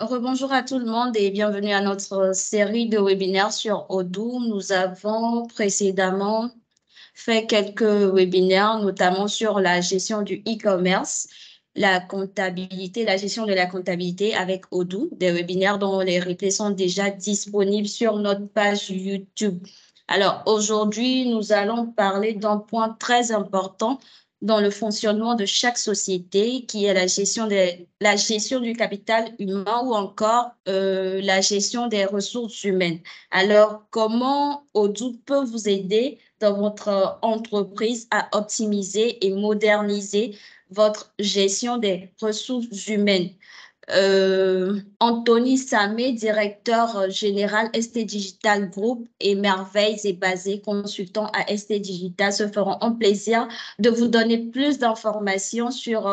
Rebonjour à tout le monde et bienvenue à notre série de webinaires sur Odoo. Nous avons précédemment fait quelques webinaires, notamment sur la gestion du e-commerce, la comptabilité, la gestion de la comptabilité avec Odoo, des webinaires dont les replays sont déjà disponibles sur notre page YouTube. Alors aujourd'hui, nous allons parler d'un point très important dans le fonctionnement de chaque société, qui est la gestion du capital humain ou encore la gestion des ressources humaines. Alors, comment Odoo peut vous aider dans votre entreprise à optimiser et moderniser votre gestion des ressources humaines? Anthony Samé, directeur général ST Digital Group et Merveilles et Basé, consultant à ST Digital, se feront un plaisir de vous donner plus d'informations sur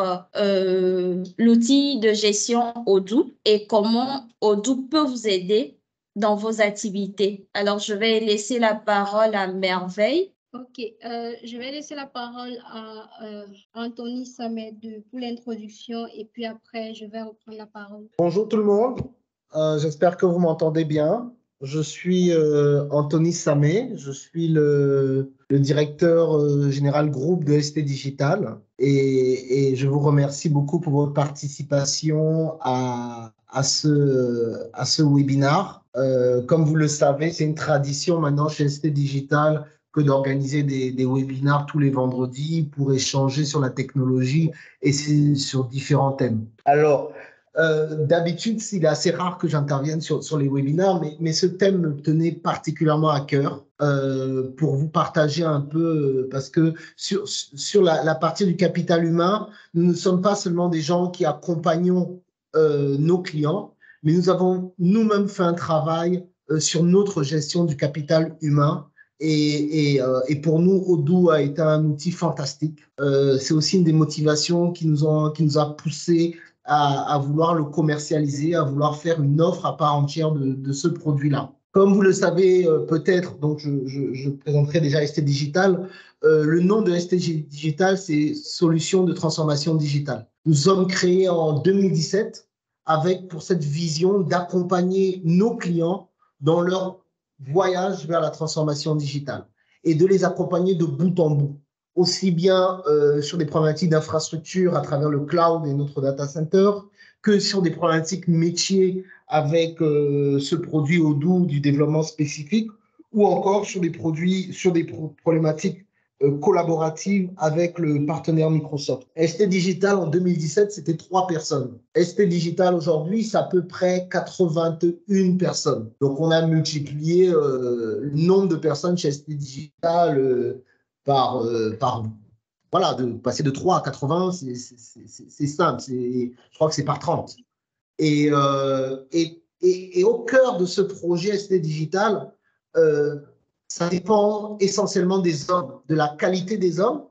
l'outil de gestion Odoo et comment Odoo peut vous aider dans vos activités. Alors, je vais laisser la parole à Merveille. Ok, je vais laisser la parole à Anthony Samet pour l'introduction et puis après, je vais reprendre la parole. Bonjour tout le monde, j'espère que vous m'entendez bien. Je suis Anthony Samé, je suis le directeur général groupe de ST Digital et je vous remercie beaucoup pour votre participation à ce webinaire. Comme vous le savez, c'est une tradition maintenant chez ST Digital que d'organiser des webinaires tous les vendredis pour échanger sur la technologie et sur différents thèmes. Alors, d'habitude, c'est assez rare que j'intervienne sur les webinaires, mais ce thème me tenait particulièrement à cœur pour vous partager un peu, parce que sur la partie du capital humain, nous ne sommes pas seulement des gens qui accompagnons nos clients, mais nous avons nous-mêmes fait un travail sur notre gestion du capital humain. Et pour nous, Odoo a été un outil fantastique. C'est aussi une des motivations qui nous a poussé à vouloir le commercialiser, à vouloir faire une offre à part entière de ce produit-là. Comme vous le savez peut-être, donc je présenterai déjà ST Digital. Le nom de ST Digital, c'est Solutions de transformation digitale. Nous sommes créés en 2017 avec pour cette vision d'accompagner nos clients dans leur voyage vers la transformation digitale et de les accompagner de bout en bout, aussi bien sur des problématiques d'infrastructure à travers le cloud et notre data center, que sur des problématiques métiers avec ce produit Odoo du développement spécifique, ou encore sur des problématiques collaboratives avec le partenaire Microsoft. ST Digital en 2017, c'était 3 personnes. ST Digital aujourd'hui, c'est à peu près 81 personnes. Donc, on a multiplié le nombre de personnes chez ST Digital voilà, de passer de 3 à 80, c'est simple. Je crois que c'est par 30. Et au cœur de ce projet ST Digital, ça dépend essentiellement des hommes, de la qualité des hommes,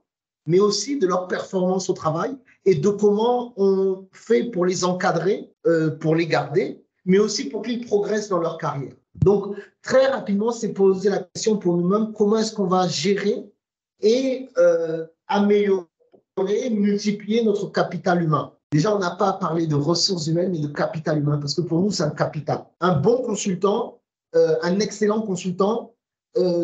mais aussi de leur performance au travail et de comment on fait pour les encadrer, pour les garder, mais aussi pour qu'ils progressent dans leur carrière. Donc, très rapidement, c'est poser la question pour nous-mêmes, comment est-ce qu'on va gérer et améliorer, multiplier notre capital humain. Déjà, on n'a pas parlé de ressources humaines, mais de capital humain, parce que pour nous, c'est un capital. Un bon consultant, un excellent consultant,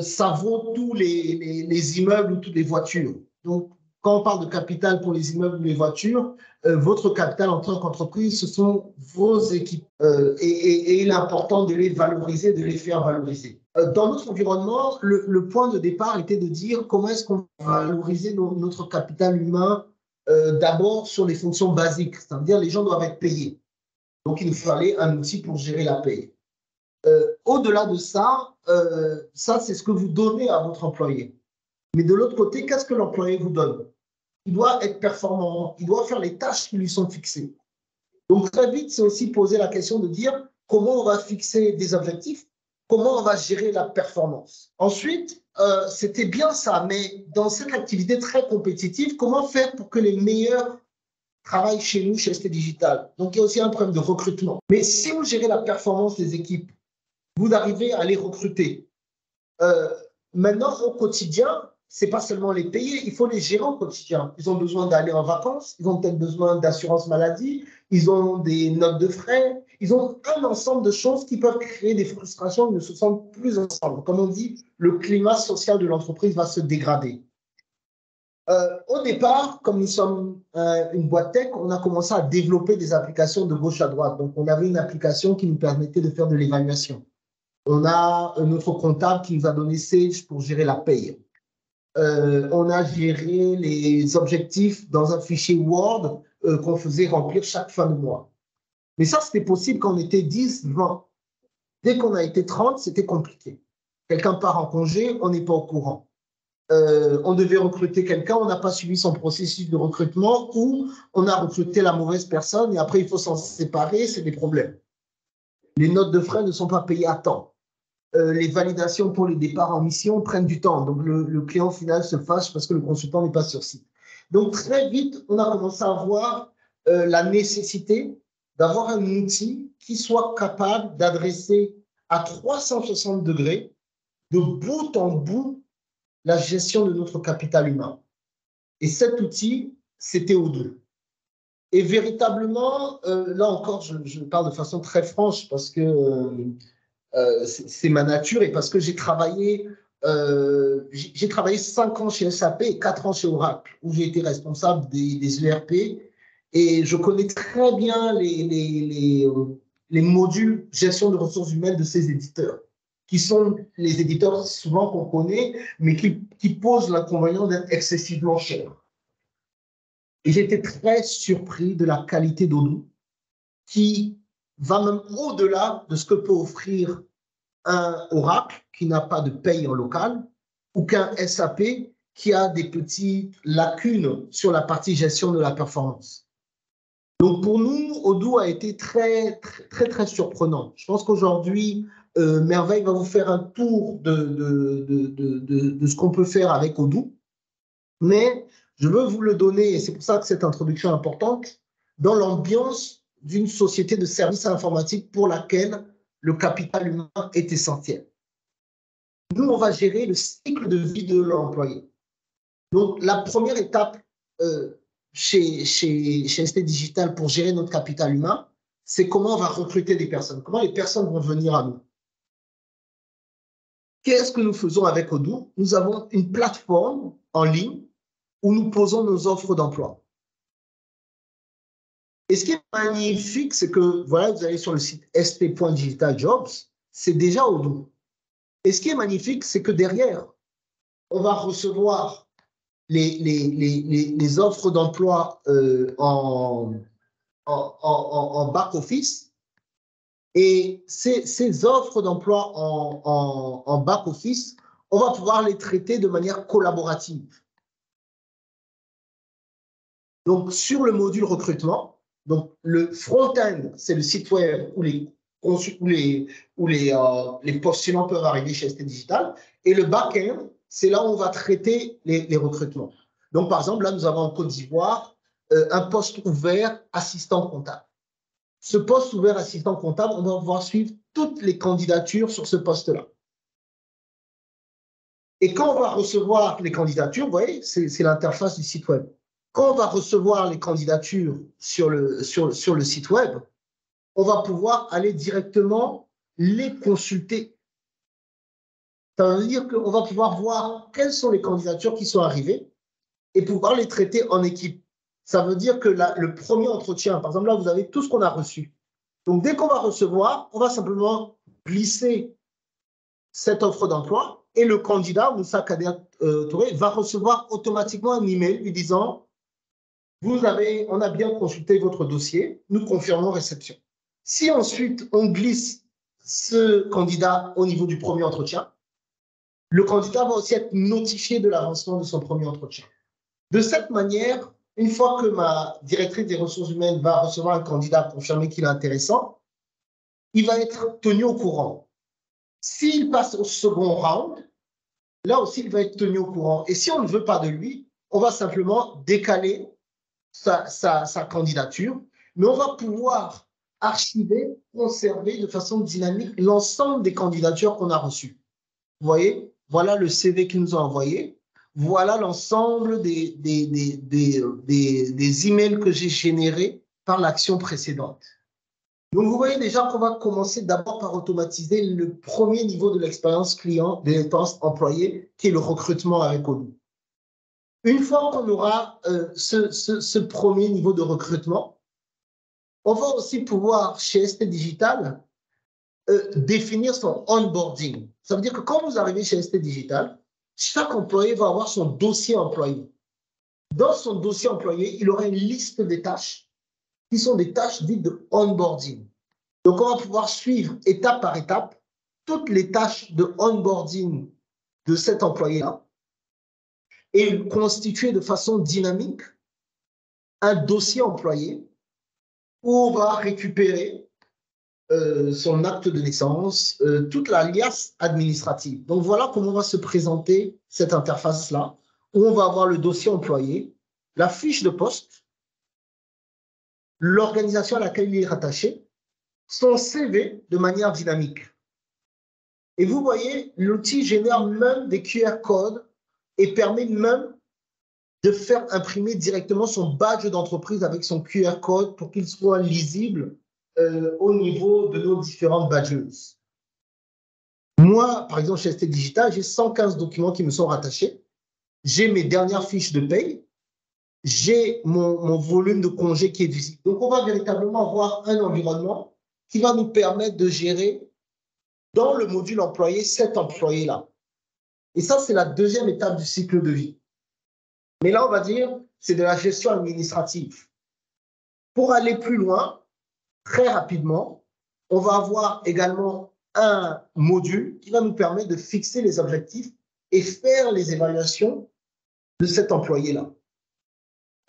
ça vaut tous les immeubles ou toutes les voitures. Donc, quand on parle de capital pour les immeubles ou les voitures, votre capital en tant qu'entreprise, ce sont vos équipes. Et il est important de les valoriser, de les faire valoriser. Dans notre environnement, le point de départ était de dire comment est-ce qu'on va valoriser notre capital humain d'abord sur les fonctions basiques, c'est-à-dire les gens doivent être payés. Donc, il nous fallait un outil pour gérer la paye. Au-delà de ça, ça, c'est ce que vous donnez à votre employé. Mais de l'autre côté, qu'est-ce que l'employé vous donne? Il doit être performant, il doit faire les tâches qui lui sont fixées. Donc, très vite, c'est aussi poser la question de dire comment on va fixer des objectifs, comment on va gérer la performance. Ensuite, c'était bien ça, mais dans cette activité très compétitive, comment faire pour que les meilleurs travaillent chez nous, chez ST Digital? Donc, il y a aussi un problème de recrutement. Mais si vous gérez la performance des équipes, vous arrivez à les recruter. Maintenant, au quotidien, ce n'est pas seulement les payer, il faut les gérer au quotidien. Ils ont besoin d'aller en vacances, ils ont peut-être besoin d'assurance maladie, ils ont des notes de frais, ils ont un ensemble de choses qui peuvent créer des frustrations, ils ne se sentent plus ensemble. Comme on dit, le climat social de l'entreprise va se dégrader. Au départ, comme nous sommes une boîte tech, on a commencé à développer des applications de gauche à droite. Donc, on avait une application qui nous permettait de faire de l'évaluation. On a notre comptable qui nous a donné Sage pour gérer la paye. On a géré les objectifs dans un fichier Word qu'on faisait remplir chaque fin de mois. Mais ça, c'était possible quand on était 10, 20. Dès qu'on a été 30, c'était compliqué. Quelqu'un part en congé, on n'est pas au courant. On devait recruter quelqu'un, on n'a pas suivi son processus de recrutement ou on a recruté la mauvaise personne et après il faut s'en séparer, c'est des problèmes. Les notes de frais ne sont pas payées à temps. Les validations pour les départs en mission prennent du temps. Donc le client final se fâche parce que le consultant n'est pas sur site. Donc très vite, on a commencé à voir la nécessité d'avoir un outil qui soit capable d'adresser à 360 degrés, de bout en bout, la gestion de notre capital humain. Et cet outil, c'était Odoo. Et véritablement, là encore, je parle de façon très franche parce que c'est ma nature et parce que j'ai travaillé 5 ans chez SAP et 4 ans chez Oracle, où j'ai été responsable des ERP. Et je connais très bien les modules gestion de ressources humaines de ces éditeurs, qui sont les éditeurs souvent qu'on connaît, mais qui posent l'inconvénient d'être excessivement chers. Et j'étais très surpris de la qualité d'Odoo, qui va même au-delà de ce que peut offrir un Oracle qui n'a pas de paye en local, ou qu'un SAP qui a des petites lacunes sur la partie gestion de la performance. Donc pour nous, Odoo a été très, très, très, très surprenant. Je pense qu'aujourd'hui, Merveille va vous faire un tour de ce qu'on peut faire avec Odoo. Mais je veux vous le donner, et c'est pour ça que cette introduction est importante, dans l'ambiance d'une société de services informatiques pour laquelle le capital humain est essentiel. Nous, on va gérer le cycle de vie de l'employé. Donc, la première étape chez ST Digital pour gérer notre capital humain, c'est comment on va recruter des personnes, comment les personnes vont venir à nous. Qu'est-ce que nous faisons avec Odoo? Nous avons une plateforme en ligne où nous posons nos offres d'emploi. Et ce qui est magnifique, c'est que, voilà, vous allez sur le site st.digitaljobs, c'est déjà Odoo. Et ce qui est magnifique, c'est que derrière, on va recevoir les offres d'emploi en back-office. Et ces offres d'emploi en back-office, on va pouvoir les traiter de manière collaborative. Donc, sur le module recrutement, donc le front-end, c'est le site web où les postulants peuvent arriver chez ST Digital. Et le back-end, c'est là où on va traiter les recrutements. Donc, par exemple, là, nous avons en Côte d'Ivoire un poste ouvert assistant comptable. Ce poste ouvert assistant comptable, on va pouvoir suivre toutes les candidatures sur ce poste-là. Et quand on va recevoir les candidatures, vous voyez, c'est l'interface du site web. Quand on va recevoir les candidatures sur le site web, on va pouvoir aller directement les consulter. Ça veut dire qu'on va pouvoir voir quelles sont les candidatures qui sont arrivées et pouvoir les traiter en équipe. Ça veut dire que le premier entretien, par exemple, là, vous avez tout ce qu'on a reçu. Donc, dès qu'on va recevoir, on va simplement glisser cette offre d'emploi et le candidat, Moussa Kader Touré, va recevoir automatiquement un email lui disant on a bien consulté votre dossier, nous confirmons réception. Si ensuite on glisse ce candidat au niveau du premier entretien, le candidat va aussi être notifié de l'avancement de son premier entretien. De cette manière, une fois que ma directrice des ressources humaines va recevoir un candidat confirmé qu'il est intéressant, il va être tenu au courant. S'il passe au second round, là aussi, il va être tenu au courant. Et si on ne veut pas de lui, on va simplement décaler sa candidature, mais on va pouvoir archiver, conserver de façon dynamique l'ensemble des candidatures qu'on a reçues. Vous voyez, voilà le CV qu'ils nous ont envoyé. Voilà l'ensemble des emails que j'ai générés par l'action précédente. Donc, vous voyez déjà qu'on va commencer d'abord par automatiser le premier niveau de l'expérience client, de l'expérience employé, qui est le recrutement avec Odoo. Une fois qu'on aura ce premier niveau de recrutement, on va aussi pouvoir, chez ST Digital, définir son onboarding. Ça veut dire que quand vous arrivez chez ST Digital, chaque employé va avoir son dossier employé. Dans son dossier employé, il aura une liste des tâches qui sont des tâches dites de onboarding. Donc, on va pouvoir suivre étape par étape toutes les tâches de onboarding de cet employé-là et constituer de façon dynamique un dossier employé où on va récupérer son acte de naissance, toute la liasse administrative. Donc, voilà comment va se présenter cette interface-là, où on va avoir le dossier employé, la fiche de poste, l'organisation à laquelle il est rattaché, son CV de manière dynamique. Et vous voyez, l'outil génère même des QR codes et permet même de faire imprimer directement son badge d'entreprise avec son QR code pour qu'il soit lisible au niveau de nos différentes badgeuses. Moi, par exemple, chez ST Digital, j'ai 115 documents qui me sont rattachés. J'ai mes dernières fiches de paye. J'ai mon volume de congé qui est visible. Donc, on va véritablement avoir un environnement qui va nous permettre de gérer dans le module employé cet employé-là. Et ça, c'est la deuxième étape du cycle de vie. Mais là, on va dire, c'est de la gestion administrative. Pour aller plus loin, très rapidement, on va avoir également un module qui va nous permettre de fixer les objectifs et faire les évaluations de cet employé-là.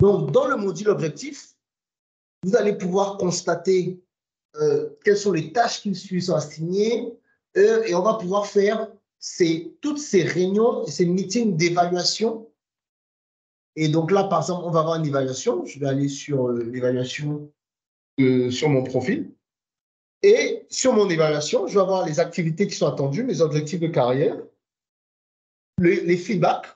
Donc, dans le module objectif, vous allez pouvoir constater quelles sont les tâches qui sont assignées et on va pouvoir faire toutes ces réunions et ces meetings d'évaluation. Et donc là, par exemple, on va avoir une évaluation. Je vais aller sur l'évaluation sur mon profil. Et sur mon évaluation, je vais avoir les activités qui sont attendues, mes objectifs de carrière, les feedbacks,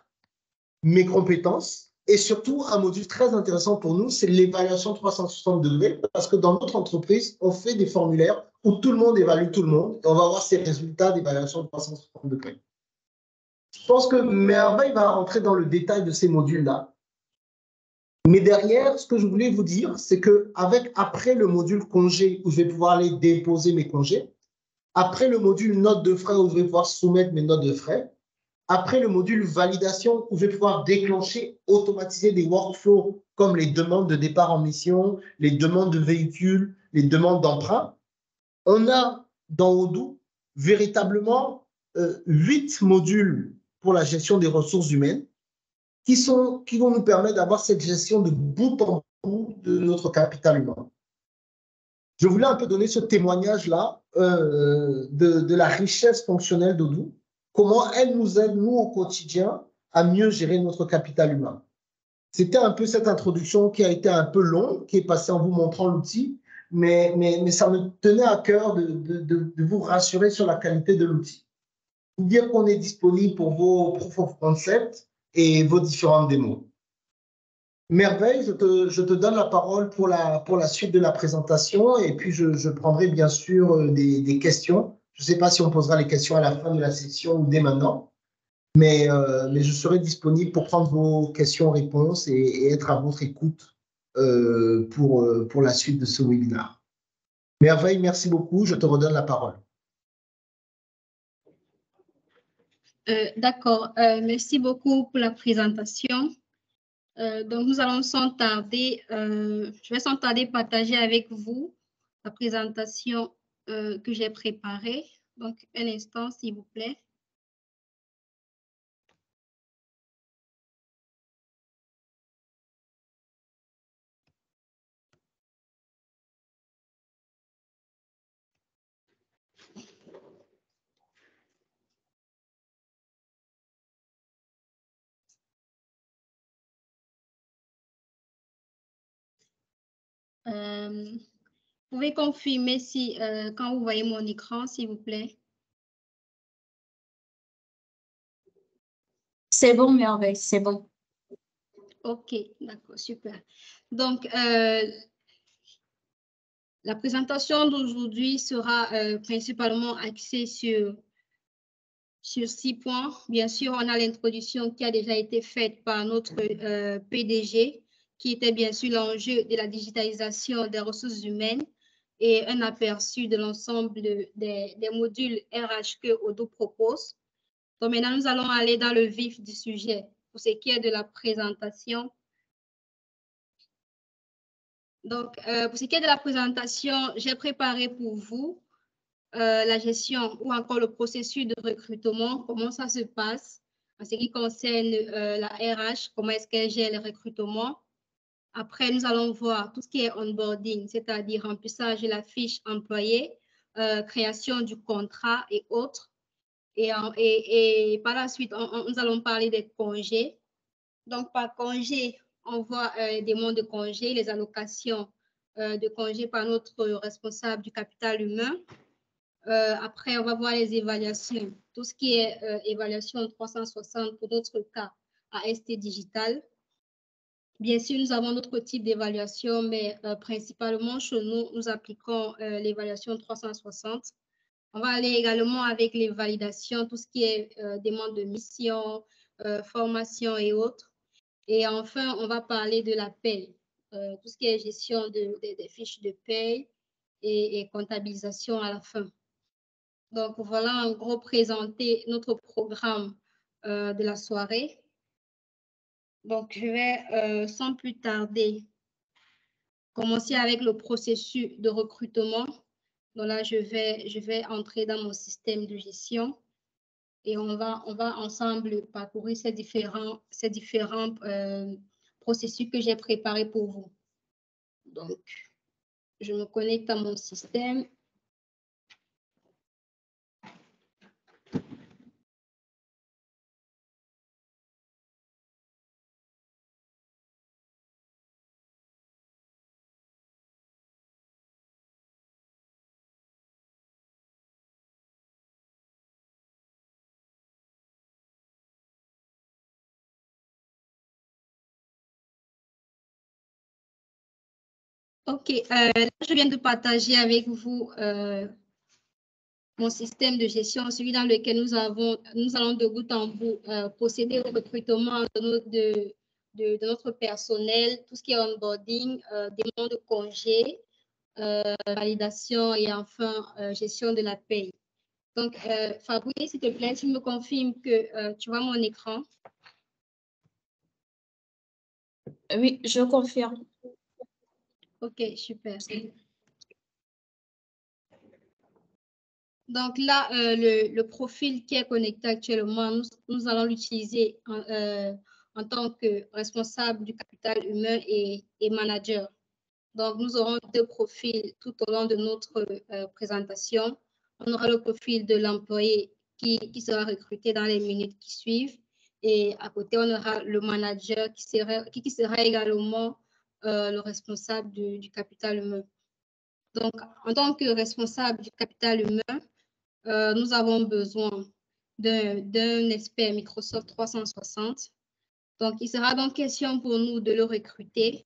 mes compétences et surtout un module très intéressant pour nous, c'est l'évaluation 360 degrés parce que dans notre entreprise, on fait des formulaires où tout le monde évalue tout le monde et on va avoir ces résultats d'évaluation 360 degrés. Je pense que Merveille va rentrer dans le détail de ces modules-là. Mais derrière, ce que je voulais vous dire, c'est qu'après le module congé où je vais pouvoir aller déposer mes congés, après le module notes de frais où je vais pouvoir soumettre mes notes de frais, après le module validation où je vais pouvoir déclencher, automatiser des workflows comme les demandes de départ en mission, les demandes de véhicules, les demandes d'emprunt, on a dans Odoo véritablement 8 modules pour la gestion des ressources humaines qui vont nous permettre d'avoir cette gestion de bout en bout de notre capital humain. Je voulais un peu donner ce témoignage-là de la richesse fonctionnelle d'Odoo, comment elle nous aide, nous, au quotidien, à mieux gérer notre capital humain. C'était un peu cette introduction qui a été un peu longue, qui est passée en vous montrant l'outil, mais ça me tenait à cœur de vous rassurer sur la qualité de l'outil. Vous dire qu'on est disponible pour vos proof of concept et vos différentes démos. Merveille, je te donne la parole pour la suite de la présentation et puis je prendrai bien sûr des questions. Je ne sais pas si on posera les questions à la fin de la session ou dès maintenant, mais je serai disponible pour prendre vos questions-réponses et être à votre écoute pour la suite de ce webinaire. Merveille, merci beaucoup. Je te redonne la parole. D'accord. Merci beaucoup pour la présentation. Donc, nous allons sans tarder, je vais sans tarder partager avec vous la présentation que j'ai préparée. Donc, un instant, s'il vous plaît. Vous pouvez confirmer si, quand vous voyez mon écran, s'il vous plaît. C'est bon, Merveille, c'est bon. OK, d'accord, super. Donc, La présentation d'aujourd'hui sera principalement axée sur 6 points. Bien sûr, on a l'introduction qui a déjà été faite par notre PDG, qui était bien sûr l'enjeu de la digitalisation des ressources humaines et un aperçu de l'ensemble des modules RH que Odoo propose. Donc maintenant, nous allons aller dans le vif du sujet. Pour ce qui est de la présentation, donc, pour ce qui est de la présentation, j'ai préparé pour vous la gestion ou encore le processus de recrutement, comment ça se passe en ce qui concerne la RH, comment est-ce qu'elle gère le recrutement. Après, nous allons voir tout ce qui est onboarding, c'est-à-dire remplissage de la fiche employée, création du contrat et autres. Et par la suite, nous allons parler des congés. Donc, par congé, on voit des monts de congés, les allocations de congés par notre responsable du capital humain. Après, on va voir les évaluations. Tout ce qui est évaluation 360 pour notre cas à ST Digital. Bien sûr, nous avons d'autres types d'évaluation, mais principalement chez nous, nous appliquons l'évaluation 360. On va aller également avec les validations, tout ce qui est demande de mission, formation et autres. Et enfin, on va parler de la paie, tout ce qui est gestion des fiches de paie et comptabilisation à la fin. Donc, voilà en gros présenter notre programme de la soirée. Donc, je vais sans plus tarder commencer avec le processus de recrutement. Donc là, je vais entrer dans mon système de gestion et on va ensemble parcourir ces différents processus que j'ai préparés pour vous. Donc, je me connecte à mon système. OK, là, je viens de partager avec vous mon système de gestion, celui dans lequel nous allons de bout en bout procéder au recrutement de notre personnel, tout ce qui est onboarding, demande de congé, validation et enfin gestion de la paye. Donc, Fabrice, s'il te plaît, tu me confirmes que tu vois mon écran. Oui, je confirme. OK, super. Donc là, le profil qui est connecté actuellement, nous allons l'utiliser en tant que responsable du capital humain et manager. Donc, nous aurons deux profils tout au long de notre présentation. On aura le profil de l'employé qui sera recruté dans les minutes qui suivent. Et à côté, on aura le manager qui sera également le responsable du capital humain. Donc, en tant que responsable du capital humain, nous avons besoin d'un expert Microsoft 360. Donc, il sera donc question pour nous de le recruter.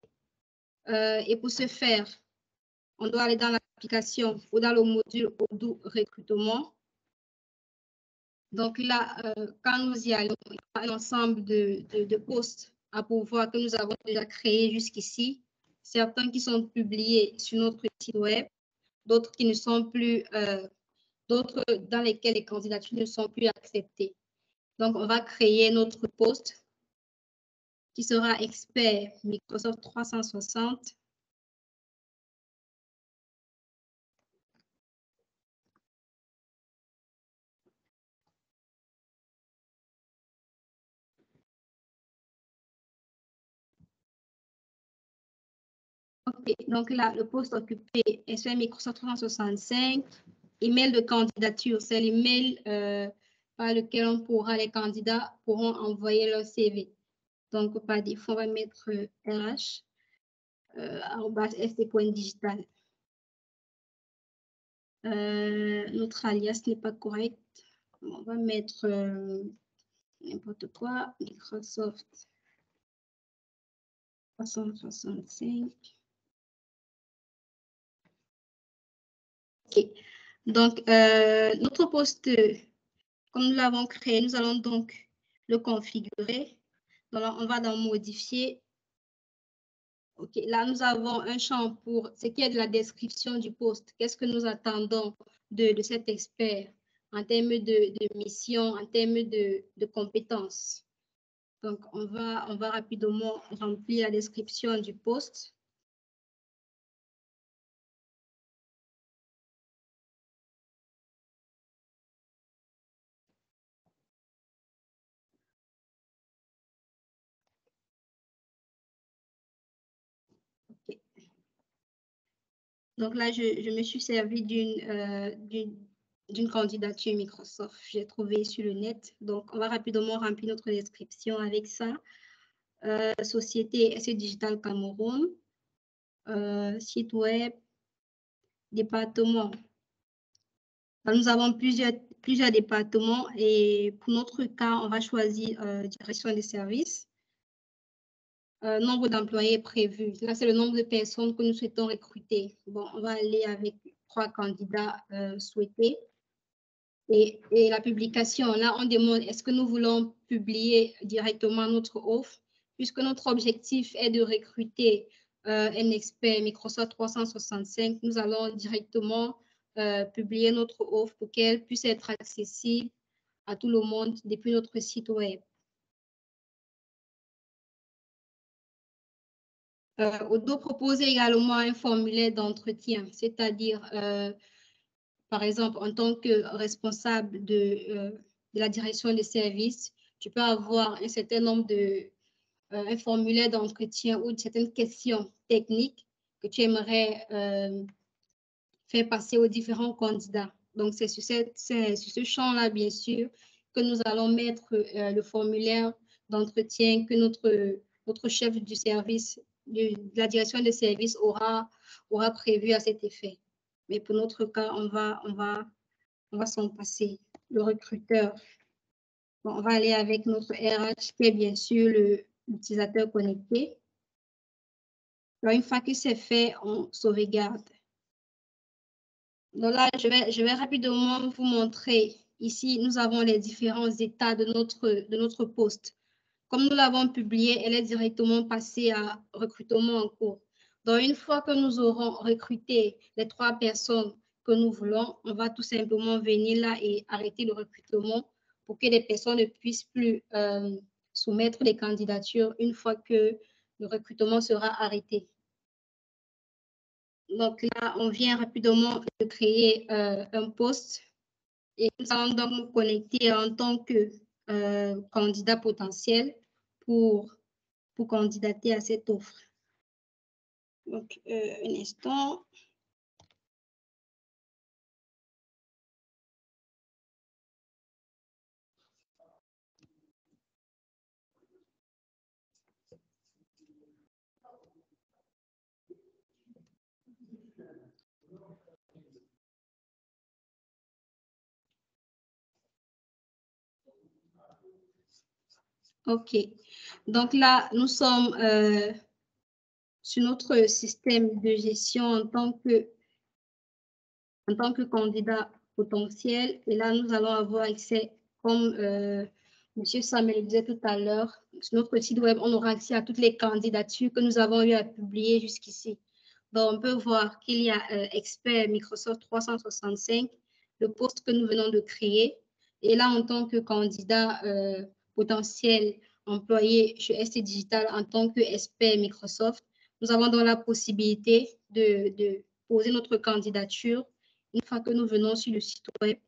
Et pour ce faire, on doit aller dans l'application ou dans le module Odoo recrutement. Donc là, quand nous y allons, il y a un ensemble de postes à pourvoir que nous avons déjà créés jusqu'ici. Certains qui sont publiés sur notre site web, d'autres qui ne sont plus d'autres dans lesquels les candidatures ne sont plus acceptées. Donc, on va créer notre poste qui sera expert Microsoft 360. OK, donc là, le poste occupé est sur Microsoft 365. Email de candidature, c'est l'email par lequel les candidats pourront envoyer leur CV. Donc, par défaut, on va mettre RH @st.digital. Notre alias n'est pas correct. On va mettre n'importe quoi, Microsoft 365. OK. Donc, notre poste, comme nous l'avons créé, nous allons donc le configurer. Donc, là, on va dans modifier. OK, là, nous avons un champ pour ce qui est de la description du poste. Qu'est-ce que nous attendons de cet expert en termes de mission, en termes de compétences. Donc, on va rapidement remplir la description du poste. Okay. Donc là, je me suis servi d'une candidature Microsoft. J'ai trouvé sur le net. Donc, on va rapidement remplir notre description avec ça. Société SC Digital Cameroun, site web, département. Alors, nous avons plusieurs départements et pour notre cas, on va choisir direction des services. Nombre d'employés prévus. Là, c'est le nombre de personnes que nous souhaitons recruter. Bon, on va aller avec 3 candidats souhaités. Et la publication, là, on demande est-ce que nous voulons publier directement notre offre, puisque notre objectif est de recruter un expert Microsoft 365, nous allons directement publier notre offre pour qu'elle puisse être accessible à tout le monde depuis notre site web. Odo propose également un formulaire d'entretien, c'est-à-dire, par exemple, en tant que responsable de la direction des services, tu peux avoir un certain nombre un formulaire d'entretien ou certaines questions techniques que tu aimerais faire passer aux différents candidats. Donc, c'est sur ce champ-là, bien sûr, que nous allons mettre le formulaire d'entretien que notre chef du service, de la direction des services aura prévu à cet effet. Mais pour notre cas, on va s'en passer. Le recruteur, bon, on va aller avec notre RH, qui est bien sûr l'utilisateur connecté. Alors, une fois que c'est fait, on sauvegarde. Donc là, je vais rapidement vous montrer. Ici, nous avons les différents états de notre poste. Comme nous l'avons publié, elle est directement passée à recrutement en cours. Donc, une fois que nous aurons recruté les 3 personnes que nous voulons, on va tout simplement venir là et arrêter le recrutement pour que les personnes ne puissent plus soumettre les candidatures une fois que le recrutement sera arrêté. Donc là, on vient rapidement de créer un poste et nous allons donc nous connecter en tant que candidat potentiel pour candidater à cette offre. Donc, un instant. OK. Donc là, nous sommes sur notre système de gestion en tant que candidat potentiel. Et là, nous allons avoir accès, comme M. Samuel le disait tout à l'heure, sur notre site web, on aura accès à toutes les candidatures que nous avons eu à publier jusqu'ici. Donc, on peut voir qu'il y a expert Microsoft 365, le poste que nous venons de créer. Et là, en tant que candidat potentiel employé chez ST Digital en tant qu'expert Microsoft, nous avons donc la possibilité de poser notre candidature une fois que nous venons sur le site web.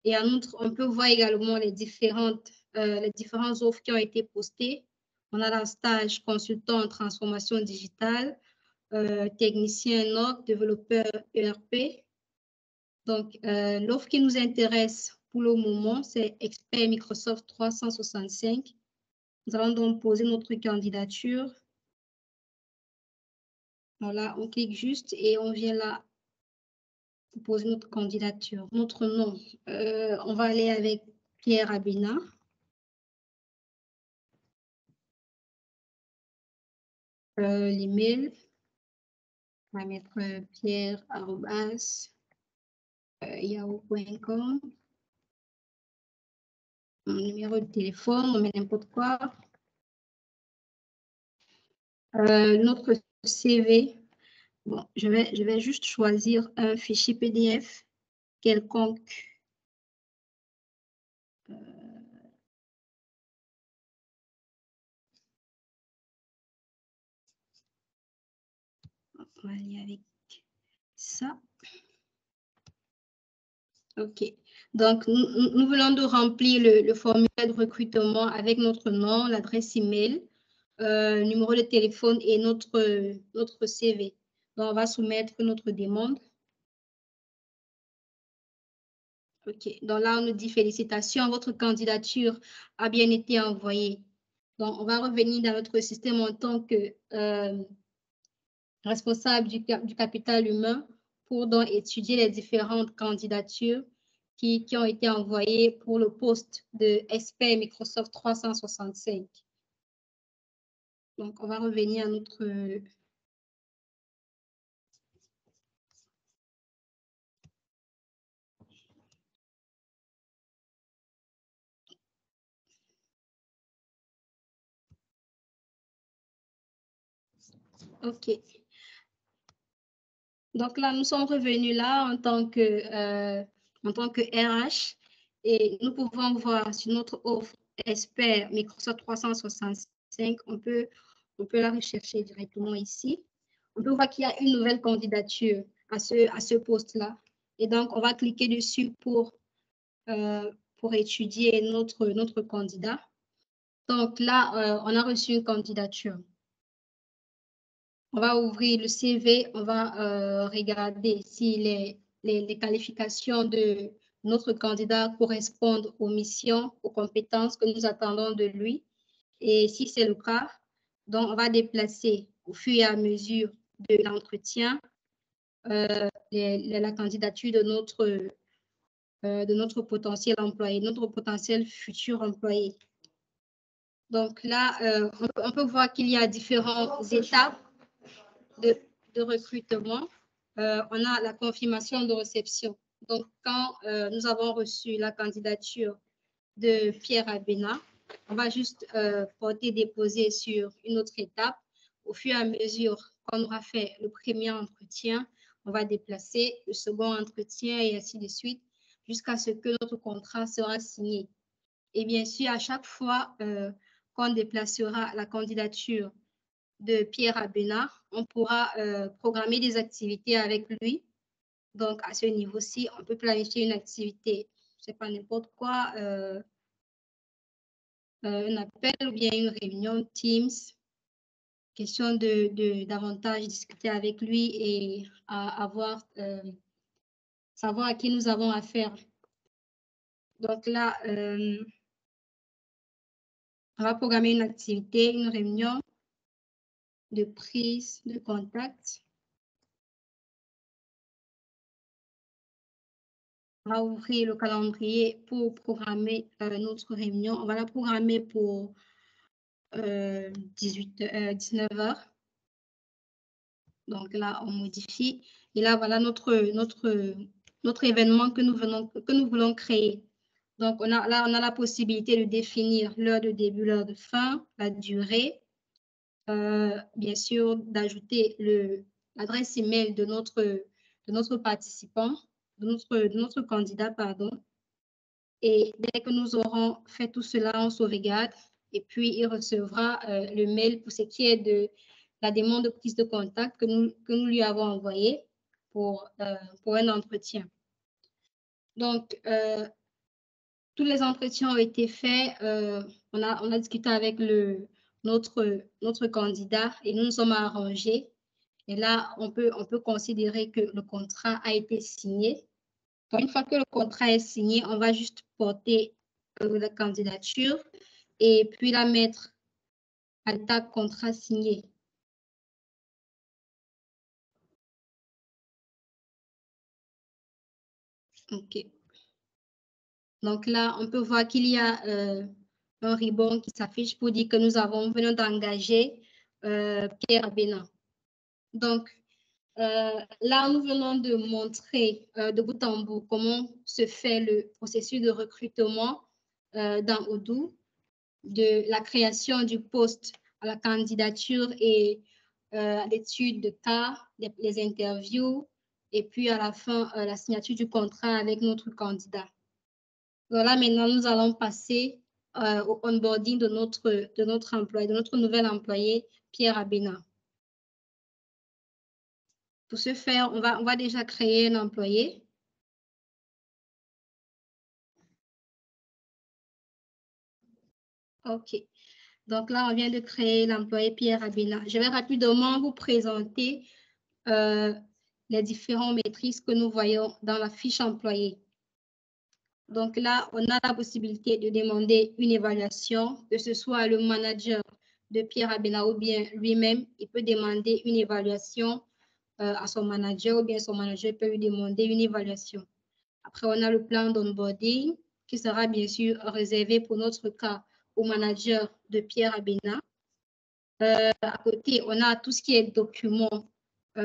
Et en outre, on peut voir également les différentes offres qui ont été postées. On a la stage consultant en transformation digitale, technicien NOC, développeur ERP. Donc, l'offre qui nous intéresse pour le moment, c'est expert Microsoft 365. Nous allons donc poser notre candidature. Voilà, on clique juste et on vient là pour poser notre candidature. Notre nom, on va aller avec Pierre Abina. L'email, on va mettre pierre@ yahoo.com. Mon numéro de téléphone, on met n'importe quoi. Notre CV. Bon, je vais juste choisir un fichier PDF quelconque. On va aller avec ça. OK. Donc, nous venons de remplir le formulaire de recrutement avec notre nom, l'adresse email, numéro de téléphone et notre CV. Donc, on va soumettre notre demande. OK. Donc là, on nous dit félicitations, votre candidature a bien été envoyée. Donc, on va revenir dans notre système en tant que responsable du capital humain pour donc étudier les différentes candidatures qui ont été envoyées pour le poste de expert Microsoft 365. Donc, on va revenir à notre... OK. Donc là, nous sommes revenus là en tant que RH et nous pouvons voir sur notre offre expert Microsoft 365, on peut la rechercher directement ici. On peut voir qu'il y a une nouvelle candidature à ce poste-là. Et donc, on va cliquer dessus pour étudier notre candidat. Donc là, on a reçu une candidature. On va ouvrir le CV, on va regarder si les qualifications de notre candidat correspondent aux missions, aux compétences que nous attendons de lui. Et si c'est le cas, donc on va déplacer au fur et à mesure de l'entretien la candidature de notre potentiel employé, notre potentiel futur employé. Donc là, on peut voir qu'il y a différentes étapes de recrutement. On a la confirmation de réception. Donc, quand nous avons reçu la candidature de Pierre Abena, on va juste porter déposer sur une autre étape. Au fur et à mesure qu'on aura fait le premier entretien, on va déplacer le second entretien et ainsi de suite jusqu'à ce que notre contrat sera signé. Et bien sûr, à chaque fois qu'on déplacera la candidature de Pierre Abena, on pourra programmer des activités avec lui. Donc, à ce niveau-ci, on peut planifier une activité, je ne sais pas, n'importe quoi, un appel ou bien une réunion Teams, question de davantage discuter avec lui et savoir à qui nous avons affaire. Donc là, on va programmer une activité, une réunion de prise de contact. On va ouvrir le calendrier pour programmer notre réunion. On va la programmer pour 19 h. Donc là, on modifie. Et là, voilà notre événement que nous voulons créer. Donc, on a la possibilité de définir l'heure de début, l'heure de fin, la durée. Bien sûr, d'ajouter l'adresse email de notre participant, de notre candidat, pardon. Et dès que nous aurons fait tout cela, on sauvegarde et puis il recevra le mail pour ce qui est de la demande de prise de contact que nous lui avons envoyée pour un entretien. Donc, tous les entretiens ont été faits. On a discuté avec notre candidat et nous nous sommes arrangés. Et là, on peut considérer que le contrat a été signé. Donc, une fois que le contrat est signé, on va juste porter la candidature et puis la mettre à l'état contrat signé. OK. Donc là, on peut voir qu'il y a un ruban qui s'affiche pour dire que nous venons d'engager Pierre Abena. Donc, Là, nous venons de montrer de bout en bout comment se fait le processus de recrutement dans Odoo, de la création du poste à la candidature et l'étude de cas, les interviews, et puis à la fin, la signature du contrat avec notre candidat. Donc là, maintenant, nous allons passer au onboarding de notre employé, de notre nouvel employé, Pierre Abena. Pour ce faire, on va déjà créer un employé. OK. Donc là, on vient de créer l'employé Pierre Abena. Je vais rapidement vous présenter les différentes maîtrises que nous voyons dans la fiche employé. Donc là, on a la possibilité de demander une évaluation, que ce soit le manager de Pierre Abena ou bien lui-même, il peut demander une évaluation à son manager ou bien son manager peut lui demander une évaluation. Après, on a le plan d'onboarding qui sera bien sûr réservé pour notre cas au manager de Pierre Abena. À côté, on a tout ce qui est documents, tout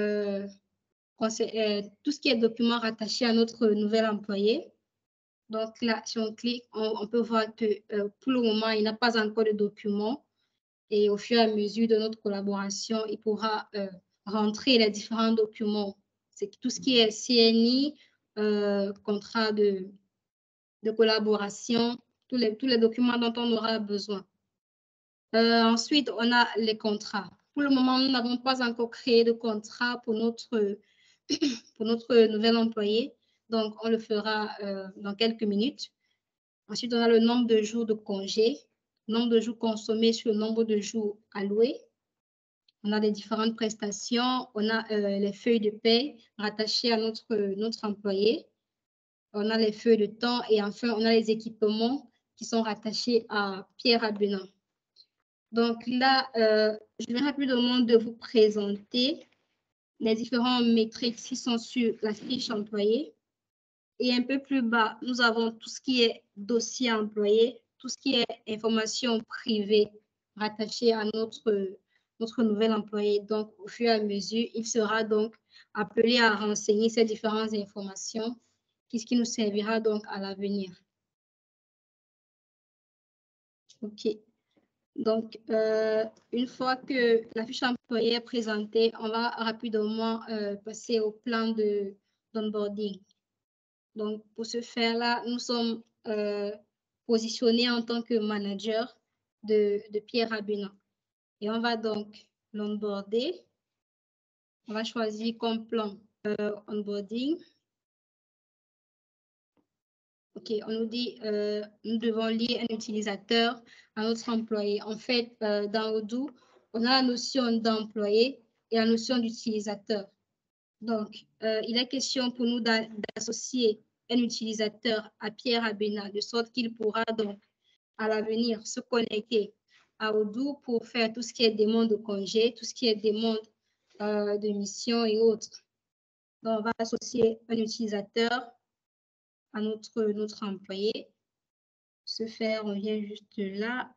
ce qui est documents rattachés à notre nouvel employé. Donc là, si on clique, on peut voir que pour le moment, il n'a pas encore de documents. Et au fur et à mesure de notre collaboration, il pourra rentrer les différents documents. C'est tout ce qui est CNI, contrat de collaboration, tous les documents dont on aura besoin. Ensuite, on a les contrats. Pour le moment, nous n'avons pas encore créé de contrat pour notre nouvel employé. Donc, on le fera dans quelques minutes. Ensuite, on a le nombre de jours de congé, nombre de jours consommés sur le nombre de jours alloués. On a les différentes prestations. On a les feuilles de paie rattachées à notre employé. On a les feuilles de temps et enfin, on a les équipements qui sont rattachés à Pierre Abena. Donc là, je vais rapidement de vous présenter les différentes métriques qui sont sur la fiche employé. Et un peu plus bas, nous avons tout ce qui est dossier employé, tout ce qui est information privée rattachée à notre nouvel employé. Donc, au fur et à mesure, il sera donc appelé à renseigner ces différentes informations, ce qui nous servira donc à l'avenir. OK. Donc, une fois que la fiche employé est présentée, on va rapidement passer au plan d'onboarding. Donc, pour ce faire-là, nous sommes positionnés en tant que manager de Pierre Abena. Et on va donc l'onboarder. On va choisir comme plan onboarding. OK, on nous dit nous devons lier un utilisateur à notre employé. En fait, dans Odoo, on a la notion d'employé et la notion d'utilisateur. Donc, il est question pour nous d'associer un utilisateur à Pierre Abena, de sorte qu'il pourra donc à l'avenir se connecter à Odoo pour faire tout ce qui est demande de congé, tout ce qui est demande de mission et autres. Donc, on va associer un utilisateur à notre employé. Ce faire, on vient juste là.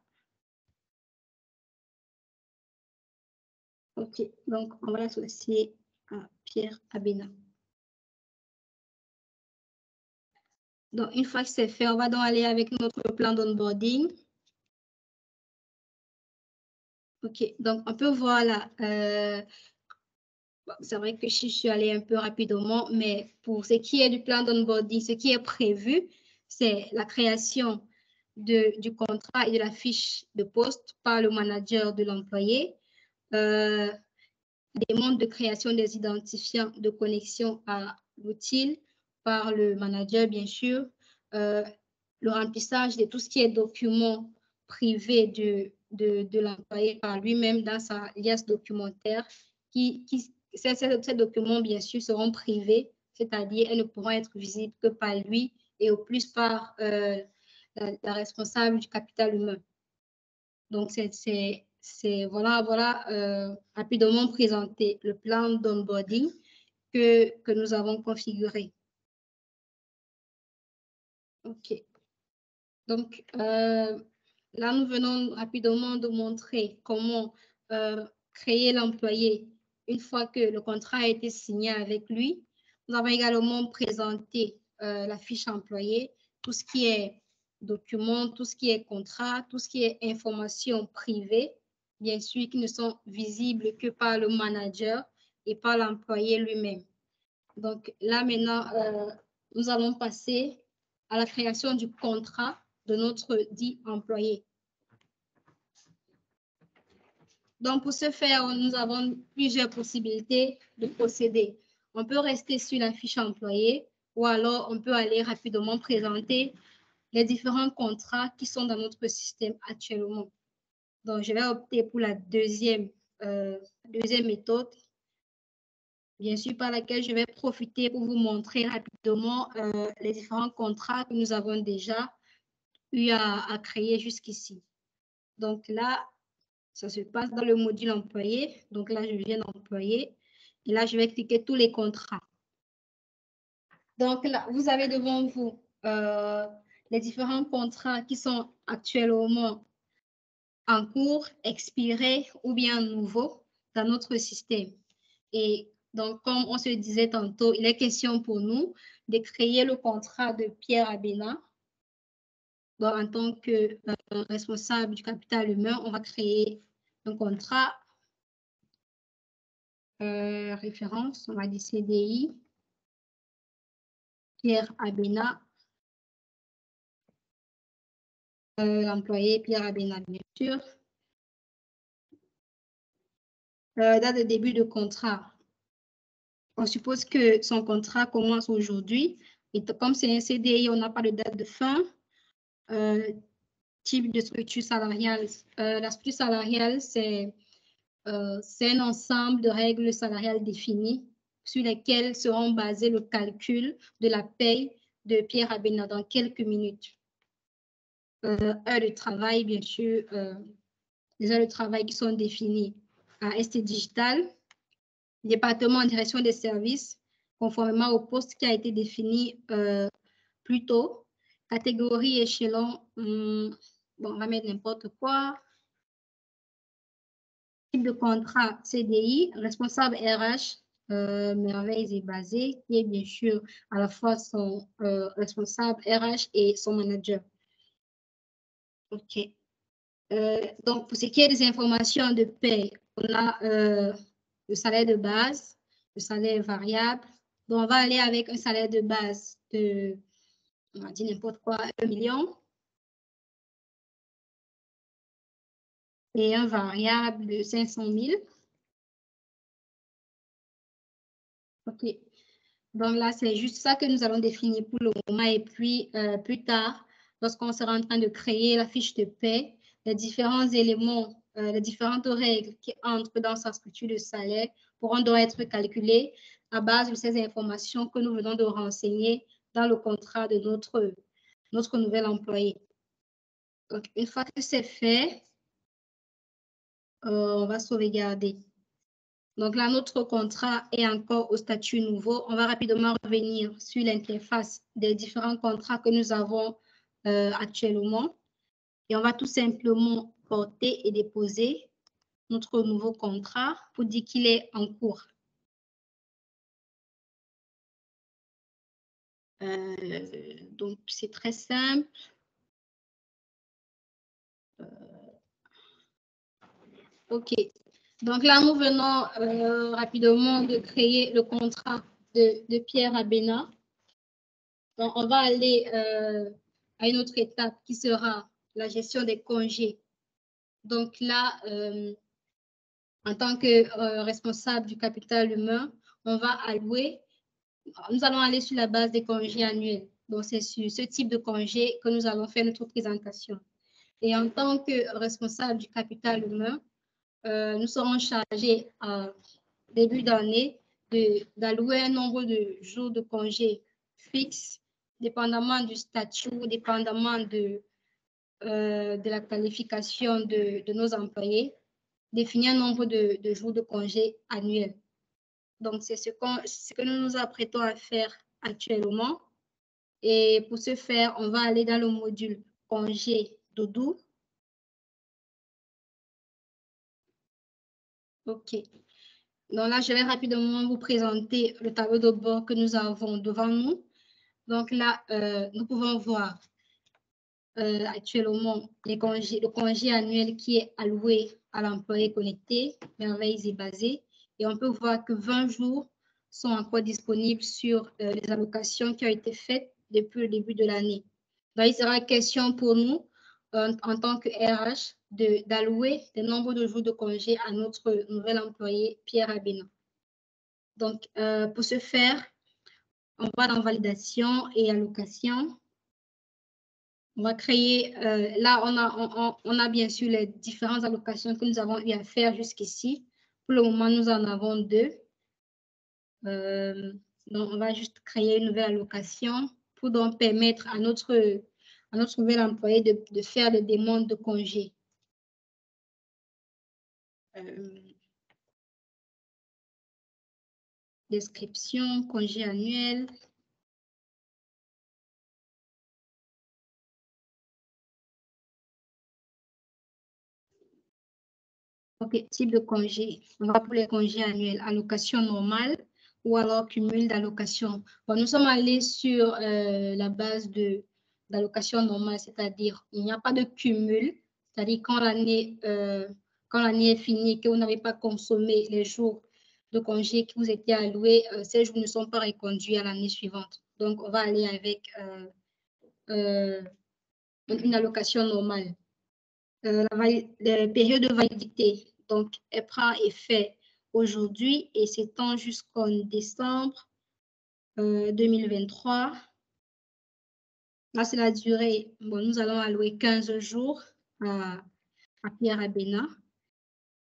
OK, donc on va l'associer à Pierre Abena. Donc, une fois que c'est fait, on va donc aller avec notre plan d'onboarding. OK, donc on peut voir là. C'est vrai que je suis allée un peu rapidement, mais pour ce qui est du plan d'onboarding, ce qui est prévu, c'est la création du contrat et de la fiche de poste par le manager de l'employé, demande de création des identifiants de connexion à l'outil par le manager, bien sûr, le remplissage de tout ce qui est documents privés de l'employé par lui-même dans sa liasse documentaire. Ces documents, bien sûr, seront privés, c'est-à-dire elles ne pourront être visibles que par lui et au plus par la responsable du capital humain. Donc, voilà rapidement présenter le plan d'onboarding que nous avons configuré. OK. Donc, là, nous venons rapidement de montrer comment créer l'employé une fois que le contrat a été signé avec lui, nous avons également présenté la fiche employée, tout ce qui est documents, tout ce qui est contrat, tout ce qui est informations privées, bien sûr, qui ne sont visibles que par le manager et par l'employé lui-même. Donc là, maintenant, nous allons passer à la création du contrat de notre dit employé. Donc, pour ce faire, nous avons plusieurs possibilités de procéder. On peut rester sur la fiche employée ou alors on peut aller rapidement présenter les différents contrats qui sont dans notre système actuellement. Donc, je vais opter pour la deuxième méthode, bien sûr, par laquelle je vais profiter pour vous montrer rapidement les différents contrats que nous avons déjà eu à créer jusqu'ici. Donc là, ça se passe dans le module employé. Donc là, je viens d'employer. Et là, je vais cliquer tous les contrats. Donc là, vous avez devant vous les différents contrats qui sont actuellement en cours, expirés ou bien nouveaux dans notre système. Et donc, comme on se disait tantôt, il est question pour nous de créer le contrat de Pierre Abena. Donc, en tant que responsable du capital humain, on va créer un contrat, référence, on va dire CDI, Pierre Abena, l'employé Pierre Abena, bien sûr. Date de début de contrat. On suppose que son contrat commence aujourd'hui. Et comme c'est un CDI, on n'a pas de date de fin. Type de structure salariale. La structure salariale, c'est un ensemble de règles salariales définies sur lesquelles seront basés le calcul de la paye de Pierre Abena dans quelques minutes. Heures de travail, bien sûr, les heures de travail qui sont définies à ST Digital, département en direction des services, conformément au poste qui a été défini plus tôt, catégorie, échelon, bon, on va mettre n'importe quoi. Type de contrat CDI, responsable RH, Merveilles et Basé, qui est bien sûr à la fois son responsable RH et son manager. OK. Donc, pour ce qui est des informations de paie, on a le salaire de base, le salaire variable. Donc, on va aller avec un salaire de base de, on va dire n'importe quoi, 1 million. Et un variable de 500 000. OK. Donc là, c'est juste ça que nous allons définir pour le moment. Et puis, plus tard, lorsqu'on sera en train de créer la fiche de paie, les différents éléments, les différentes règles qui entrent dans sa structure de salaire pourront donc être calculées à base de ces informations que nous venons de renseigner dans le contrat de notre nouvel employé. Donc, une fois que c'est fait, on va sauvegarder. Donc là, notre contrat est encore au statut nouveau. On va rapidement revenir sur l'interface des différents contrats que nous avons actuellement. Et on va tout simplement porter et déposer notre nouveau contrat pour dire qu'il est en cours. Donc, c'est très simple. OK. Donc là, nous venons rapidement de créer le contrat de Pierre Abena. Donc, on va aller à une autre étape qui sera la gestion des congés. Donc là, en tant que responsable du capital humain, on va allouer, nous allons aller sur la base des congés annuels. Donc, c'est sur ce type de congé que nous allons faire notre présentation. Et en tant que responsable du capital humain, nous serons chargés à début d'année d'allouer un nombre de jours de congé fixe, dépendamment du statut, dépendamment de la qualification de nos employés, définir un nombre de jours de congé annuels. Donc, c'est ce que nous nous apprêtons à faire actuellement. Et pour ce faire, on va aller dans le module congé doudou. OK. Donc là, je vais rapidement vous présenter le tableau de bord que nous avons devant nous. Donc là, nous pouvons voir actuellement le congé annuel qui est alloué à l'employé connecté, merveilles et basées. Et on peut voir que 20 jours sont encore disponibles sur les allocations qui ont été faites depuis le début de l'année. Donc, il sera question pour nous, en tant que RH, d'allouer le nombre de jours de congé à notre nouvel employé, Pierre Abena. Donc, pour ce faire, on va dans validation et allocation. On va créer, là, on a bien sûr les différentes allocations que nous avons eu à faire jusqu'ici. Pour le moment, nous en avons 2. Donc, on va juste créer une nouvelle allocation pour donc permettre à notre nouvel employé de faire des demandes de congé. Description, congé annuel. OK, type de congé. On va pour les congés annuels, allocation normale ou alors cumul d'allocations. Bon, nous sommes allés sur la base d'allocation normale, c'est-à-dire il n'y a pas de cumul, c'est-à-dire quand l'année est finie, que vous n'avez pas consommé les jours de congé qui vous étaient alloués, ces jours ne sont pas reconduits à l'année suivante. Donc, on va aller avec une allocation normale. La période de validité, donc, elle prend effet aujourd'hui et s'étend jusqu'en décembre 2023. Là, c'est la durée. Bon, nous allons allouer 15 jours à Pierre Abena.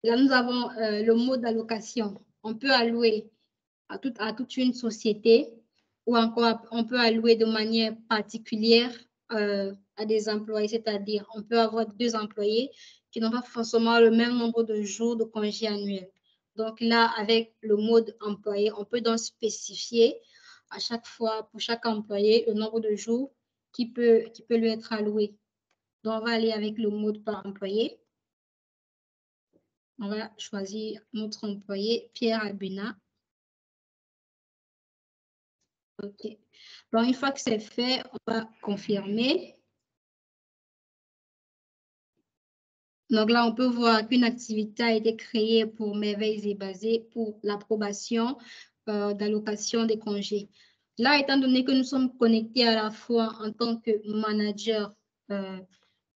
Là, nous avons le mode d'allocation. On peut allouer à toute une société ou encore on peut allouer de manière particulière à des employés, c'est-à-dire on peut avoir 2 employés qui n'ont pas forcément le même nombre de jours de congé annuel. Donc là, avec le mode employé, on peut donc spécifier à chaque fois, pour chaque employé, le nombre de jours qui peut lui être alloué. Donc, on va aller avec le mode par employé. On va choisir notre employé, Pierre Abena. OK. Donc, une fois que c'est fait, on va confirmer. Donc là, on peut voir qu'une activité a été créée pour Merveilles et Basées pour l'approbation d'allocation des congés. Là, étant donné que nous sommes connectés à la fois en tant que manager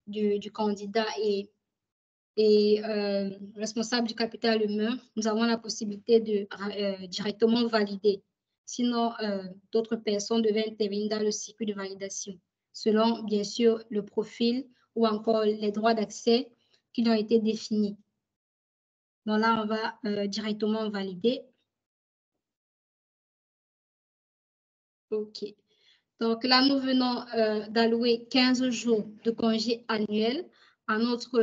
du candidat et responsable du capital humain, nous avons la possibilité de directement valider. Sinon, d'autres personnes devaient intervenir dans le cycle de validation, selon, bien sûr, le profil ou encore les droits d'accès qui ont été définis. Donc là, on va directement valider. OK. Donc là, nous venons d'allouer 15 jours de congé annuel à notre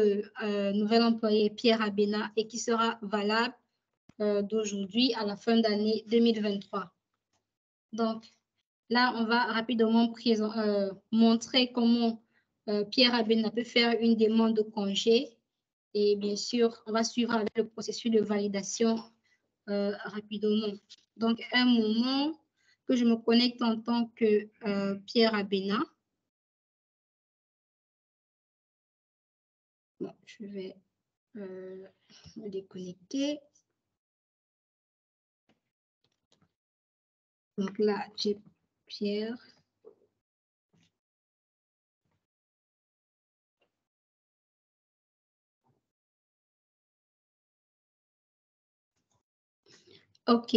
nouvel employé Pierre Abena et qui sera valable d'aujourd'hui à la fin d'année 2023. Donc là, on va rapidement montrer comment Pierre Abena peut faire une demande de congé. Et bien sûr, on va suivre avec le processus de validation rapidement. Donc, un moment que je me connecte en tant que Pierre Abena. Bon, je vais me déconnecter. Donc là, j'ai Pierre. OK.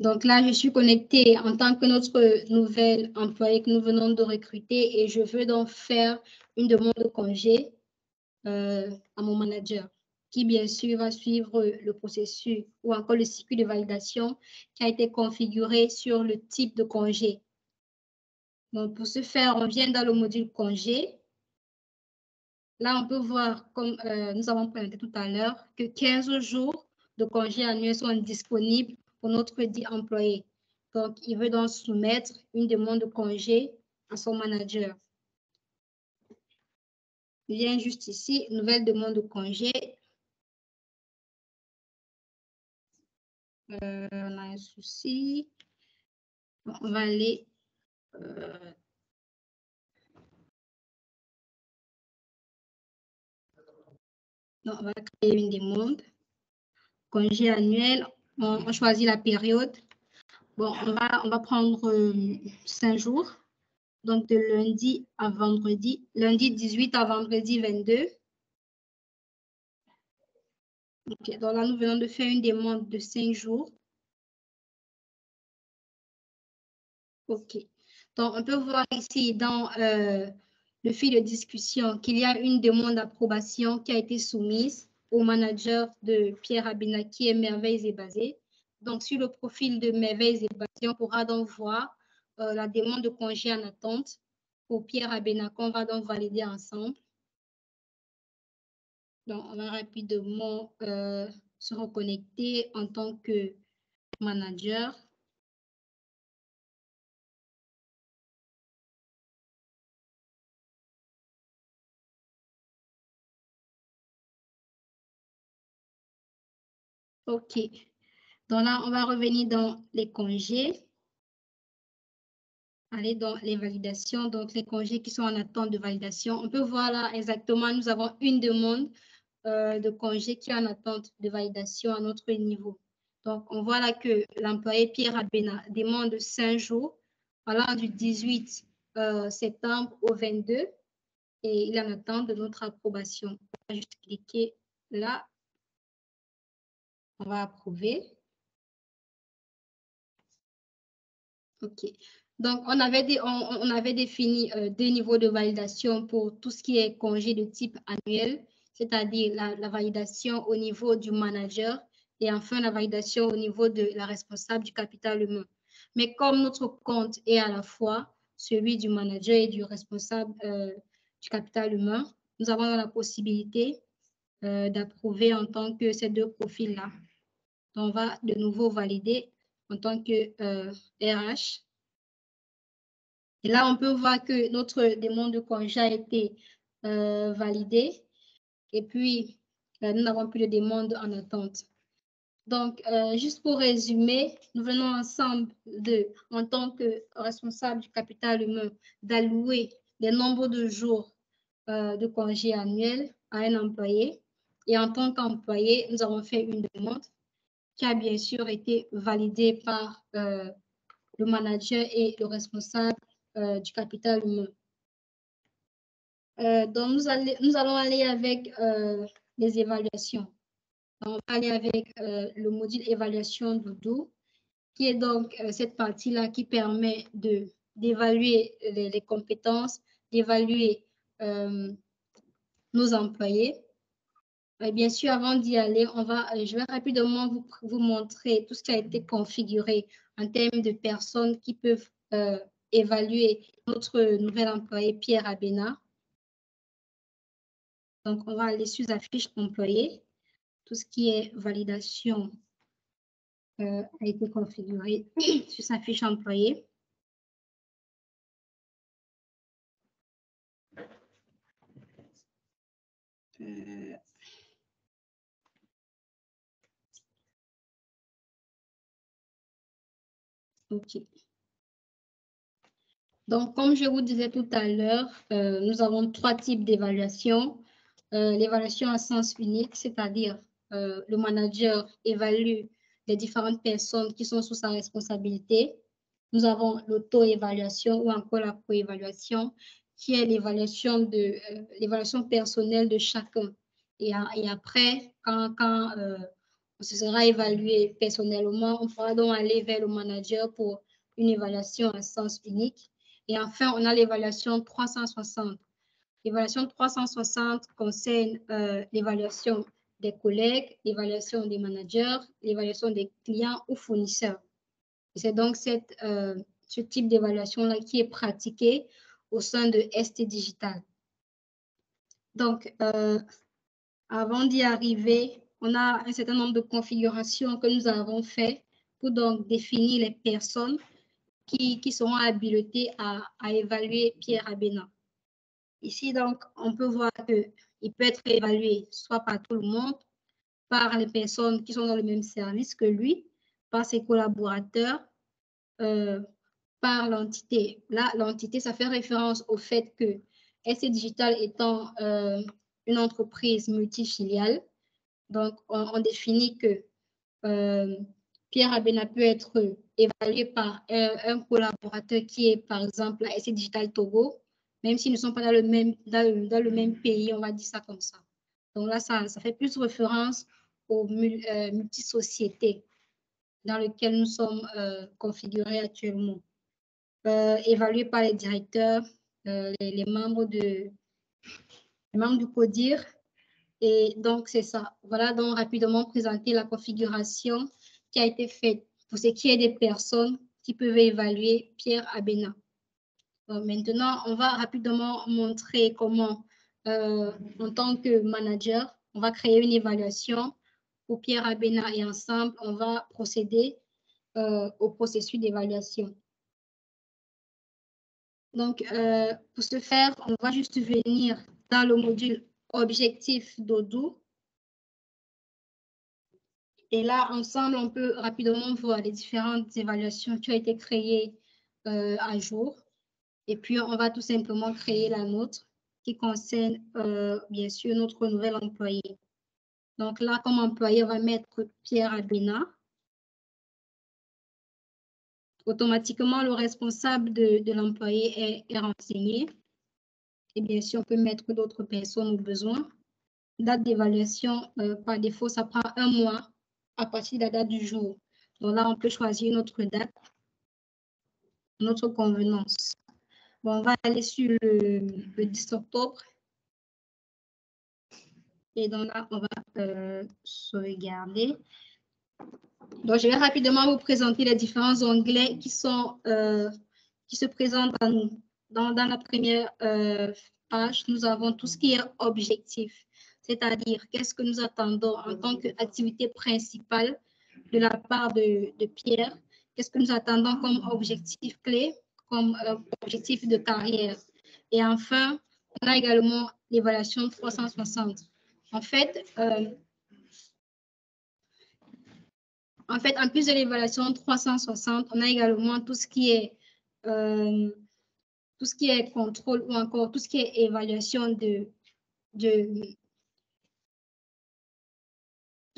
Donc là, je suis connectée en tant que notre nouvel employé que nous venons de recruter et je veux donc faire une demande de congé à mon manager qui, bien sûr, va suivre le processus ou encore le cycle de validation qui a été configuré sur le type de congé. Donc, pour ce faire, on vient dans le module congé. Là, on peut voir, comme nous avons présenté tout à l'heure, que 15 jours de congé annuel sont disponibles pour notre dit employé. Donc, il veut donc soumettre une demande de congé à son manager. Il vient juste ici, nouvelle demande de congé. On a un souci. Bon, on va aller... on va créer une demande. Congé annuel, on choisit la période. Bon, on va prendre 5 jours. Donc, de lundi à vendredi, lundi 18 à vendredi 22. Ok, donc là, nous venons de faire une demande de 5 jours. Ok. Donc, on peut voir ici dans le fil de discussion qu'il y a une demande d'approbation qui a été soumise au manager de Pierre Abena qui est Merveilles et Basé. Donc, sur le profil de Merveilles et Basé, on pourra donc voir la demande de congé en attente pour Pierre Abena qu'on va donc valider ensemble. Donc, on va rapidement se reconnecter en tant que manager. OK. Donc là, on va revenir dans les congés. Aller dans les validations, donc les congés qui sont en attente de validation. On peut voir là exactement, nous avons une demande de congé qui est en attente de validation à notre niveau. Donc, on voit là que l'employé Pierre Abena demande 5 jours allant du 18 septembre au 22 et il est en attente de notre approbation. On va juste cliquer là. On va approuver. OK. Donc, on avait défini 2 niveaux de validation pour tout ce qui est congé de type annuel, c'est-à-dire la validation au niveau du manager et enfin la validation au niveau de la responsable du capital humain. Mais comme notre compte est à la fois celui du manager et du responsable du capital humain, nous avons la possibilité d'approuver en tant que ces 2 profils-là. On va de nouveau valider en tant que RH. Et là, on peut voir que notre demande de congé a été validée. Et puis, nous n'avons plus de demande en attente. Donc, juste pour résumer, nous venons ensemble, en tant que responsable du capital humain, d'allouer le nombre de jours de congé annuel à un employé. Et en tant qu'employé, nous avons fait une demande qui a bien sûr été validée par le manager et le responsable du capital humain. Donc, nous allons aller avec les évaluations. Donc, on va aller avec le module évaluation Doudou, qui est donc cette partie-là qui permet d'évaluer les compétences, d'évaluer nos employés. Et bien sûr, avant d'y aller, je vais rapidement vous montrer tout ce qui a été configuré en termes de personnes qui peuvent évaluer notre nouvel employé Pierre Abena. Donc, on va aller sur la fiche employé. Tout ce qui est validation a été configuré sur sa fiche employé. OK. Donc, comme je vous disais tout à l'heure, nous avons 3 types d'évaluation. L'évaluation à sens unique, c'est-à-dire le manager évalue les différentes personnes qui sont sous sa responsabilité. Nous avons l'auto-évaluation ou encore la co-évaluation, qui est l'évaluation personnelle de chacun. Et après, quand on se sera évalué personnellement, on pourra donc aller vers le manager pour une évaluation à sens unique. Et enfin, on a l'évaluation 360. L'évaluation 360 concerne l'évaluation des collègues, l'évaluation des managers, l'évaluation des clients ou fournisseurs. C'est donc ce type d'évaluation-là qui est pratiqué au sein de ST Digital. Donc, avant d'y arriver, on a un certain nombre de configurations que nous avons fait pour donc définir les personnes qui seront habilitées à évaluer Pierre Abena. Ici, donc, on peut voir qu'il peut être évalué soit par tout le monde, par les personnes qui sont dans le même service que lui, par ses collaborateurs, par l'entité. Là, l'entité, ça fait référence au fait que ST Digital étant une entreprise multifiliale, donc on définit que Pierre Abena peut être évalué par un collaborateur qui est, par exemple, à ST Digital Togo, même s'ils ne sont pas dans le même pays, on va dire ça comme ça. Donc là, ça fait plus référence aux multisociétés dans lesquelles nous sommes configurés actuellement. Évalué par les directeurs, les membres du CODIR. Et donc, c'est ça. Voilà donc rapidement présenter la configuration qui a été faite pour ce qui est des personnes qui peuvent évaluer Pierre Abena. Maintenant, on va rapidement montrer comment, en tant que manager, on va créer une évaluation pour Pierre Abena et ensemble, on va procéder au processus d'évaluation. Donc, pour ce faire, on va juste venir dans le module objectif d'Odoo. Et là, ensemble, on peut rapidement voir les différentes évaluations qui ont été créées à jour. Et puis, on va tout simplement créer la nôtre qui concerne, bien sûr, notre nouvel employé. Donc là, comme employé, on va mettre Pierre Abena. Automatiquement, le responsable de l'employé est renseigné. Et bien sûr, on peut mettre d'autres personnes au besoin. Date d'évaluation, par défaut, ça prend 1 mois à partir de la date du jour. Donc là, on peut choisir notre date, notre convenance. Bon, on va aller sur le 10 octobre. Et donc là, on va sauvegarder. Donc, je vais rapidement vous présenter les différents onglets qui se présentent à nous. Dans la première page, nous avons tout ce qui est objectif, c'est-à-dire qu'est-ce que nous attendons en tant qu'activité principale de la part de Pierre, qu'est-ce que nous attendons comme objectif clé, comme objectif de carrière. Et enfin, on a également l'évaluation 360. En fait, en plus de l'évaluation 360, on a également tout ce qui est contrôle ou encore tout ce qui est évaluation tout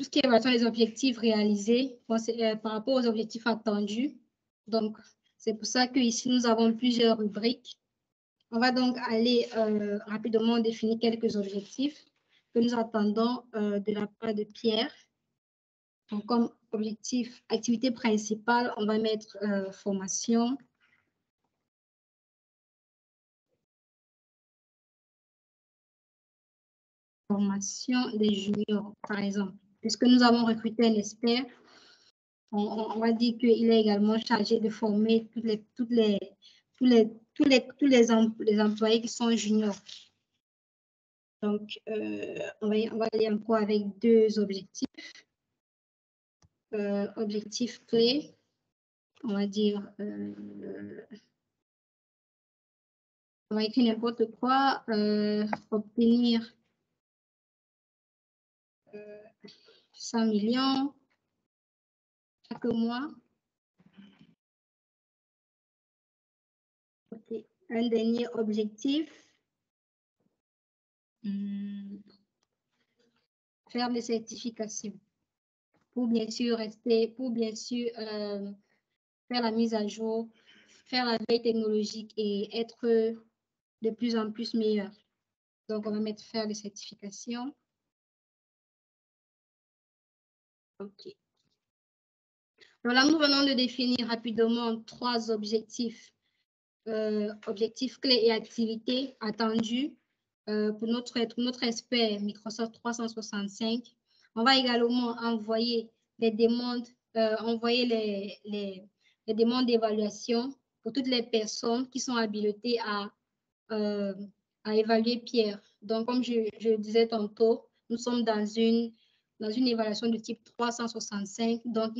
ce qui est évaluation des objectifs réalisés par rapport aux objectifs attendus. Donc, c'est pour ça qu'ici, nous avons plusieurs rubriques. On va donc aller rapidement définir quelques objectifs que nous attendons de la part de Pierre. Donc, comme objectif, activité principale, on va mettre formation. Formation des juniors, par exemple. Puisque nous avons recruté un expert, on va dire qu'il est également chargé de former tous les employés qui sont juniors. Donc, on va aller encore avec 2 objectifs. Objectif clé, on va dire, on va écrire n'importe quoi, obtenir 100 millions chaque mois. Okay. Un dernier objectif, faire des certifications pour bien sûr faire la mise à jour, faire la veille technologique et être de plus en plus meilleur. Donc, on va mettre faire des certifications. OK. Donc là, nous venons de définir rapidement 3 objectifs. Objectifs clés et activités attendues pour notre expert Microsoft 365. On va également envoyer les demandes, les demandes d'évaluation pour toutes les personnes qui sont habilitées à évaluer Pierre. Donc, comme je disais tantôt, nous sommes dans une évaluation de type 365. Donc,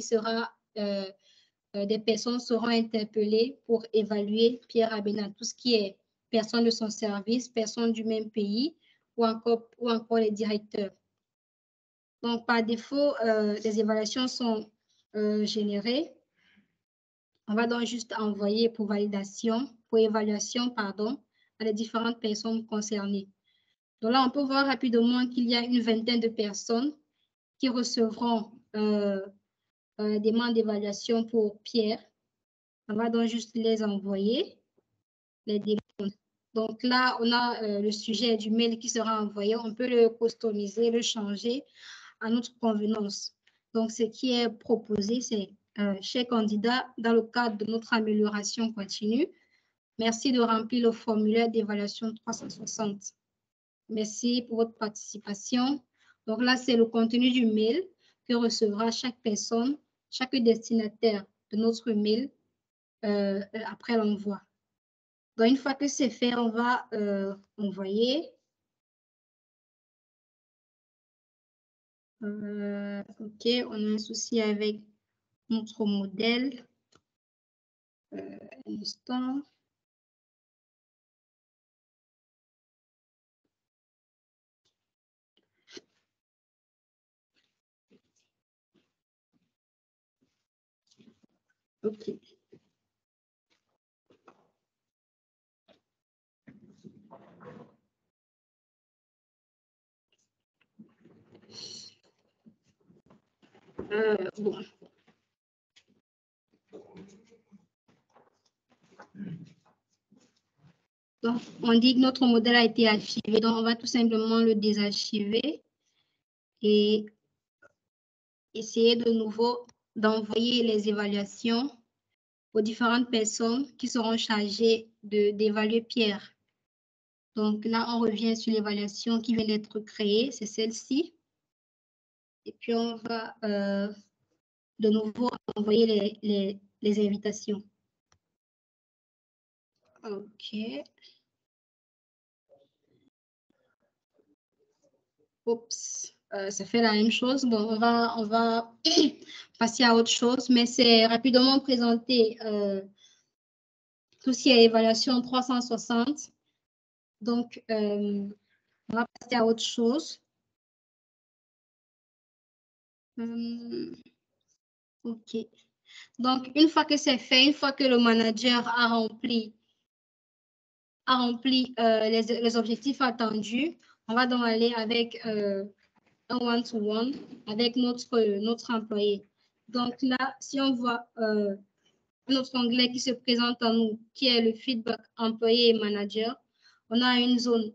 des personnes seront interpellées pour évaluer Pierre Abena, tout ce qui est personnes de son service, personnes du même pays ou encore les directeurs. Donc, par défaut, les évaluations sont généré. On va donc juste envoyer pour évaluation, pardon, à les différentes personnes concernées. Donc là, on peut voir rapidement qu'il y a une vingtaine de personnes qui recevront des demandes d'évaluation pour Pierre. On va donc juste les envoyer, les demandes. Donc là, on a le sujet du mail qui sera envoyé. On peut le customiser, le changer à notre convenance. Donc, ce qui est proposé, c'est cher candidat, dans le cadre de notre amélioration continue, merci de remplir le formulaire d'évaluation 360. Merci pour votre participation. Donc là, c'est le contenu du mail que recevra chaque personne, chaque destinataire de notre mail après l'envoi. Donc, une fois que c'est fait, on va envoyer. OK, on a un souci avec notre modèle. Un instant. OK. Bon. Donc, on dit que notre modèle a été archivé, donc on va tout simplement le désarchiver et essayer de nouveau d'envoyer les évaluations aux différentes personnes qui seront chargées d'évaluer Pierre. Donc là, on revient sur l'évaluation qui vient d'être créée, c'est celle-ci. Et puis, on va de nouveau envoyer les invitations. OK. Oups, ça fait la même chose. Bon, on va passer à autre chose, mais c'est rapidement présenter tout ce qui est évaluation 360. Donc, on va passer à autre chose. OK. Donc, une fois que c'est fait, une fois que le manager a rempli les objectifs attendus, on va donc aller avec un one-to-one avec notre employé. Donc là, si on voit notre onglet qui se présente à nous, qui est le feedback employé et manager, on a une zone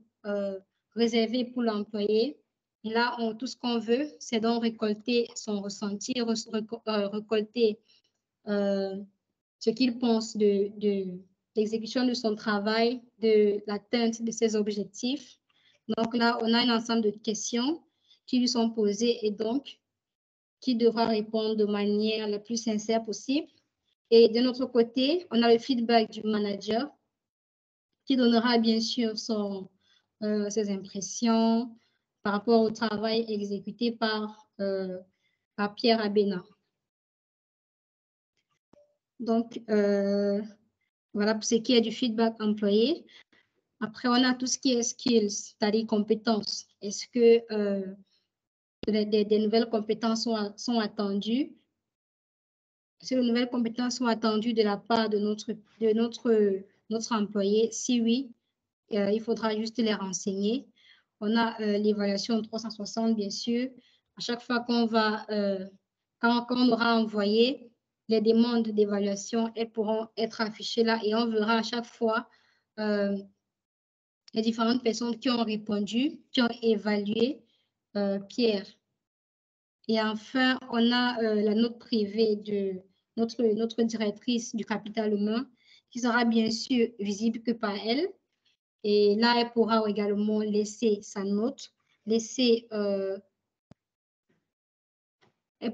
réservée pour l'employé. Et là, tout ce qu'on veut, c'est donc récolter son ressenti, récolter ce qu'il pense de l'exécution de son travail, de l'atteinte de ses objectifs. Donc là, on a un ensemble de questions qui lui sont posées et donc qui devra répondre de manière la plus sincère possible. Et de notre côté, on a le feedback du manager qui donnera bien sûr ses impressions par rapport au travail exécuté par Pierre Abena. Donc, voilà pour ce qui est du feedback employé. Après, on a tout ce qui est skills, c'est-à-dire compétences. Est-ce que des nouvelles compétences sont attendues? Si les nouvelles compétences sont attendues de la part de notre employé, si oui, il faudra juste les renseigner. On a l'évaluation 360, bien sûr. À chaque fois qu'on va, quand on aura envoyé les demandes d'évaluation, elles pourront être affichées là et on verra à chaque fois les différentes personnes qui ont répondu, qui ont évalué Pierre. Et enfin, on a la note privée de notre directrice du capital humain qui sera bien sûr visible que par elle. Et là, elle pourra également laisser sa note, elle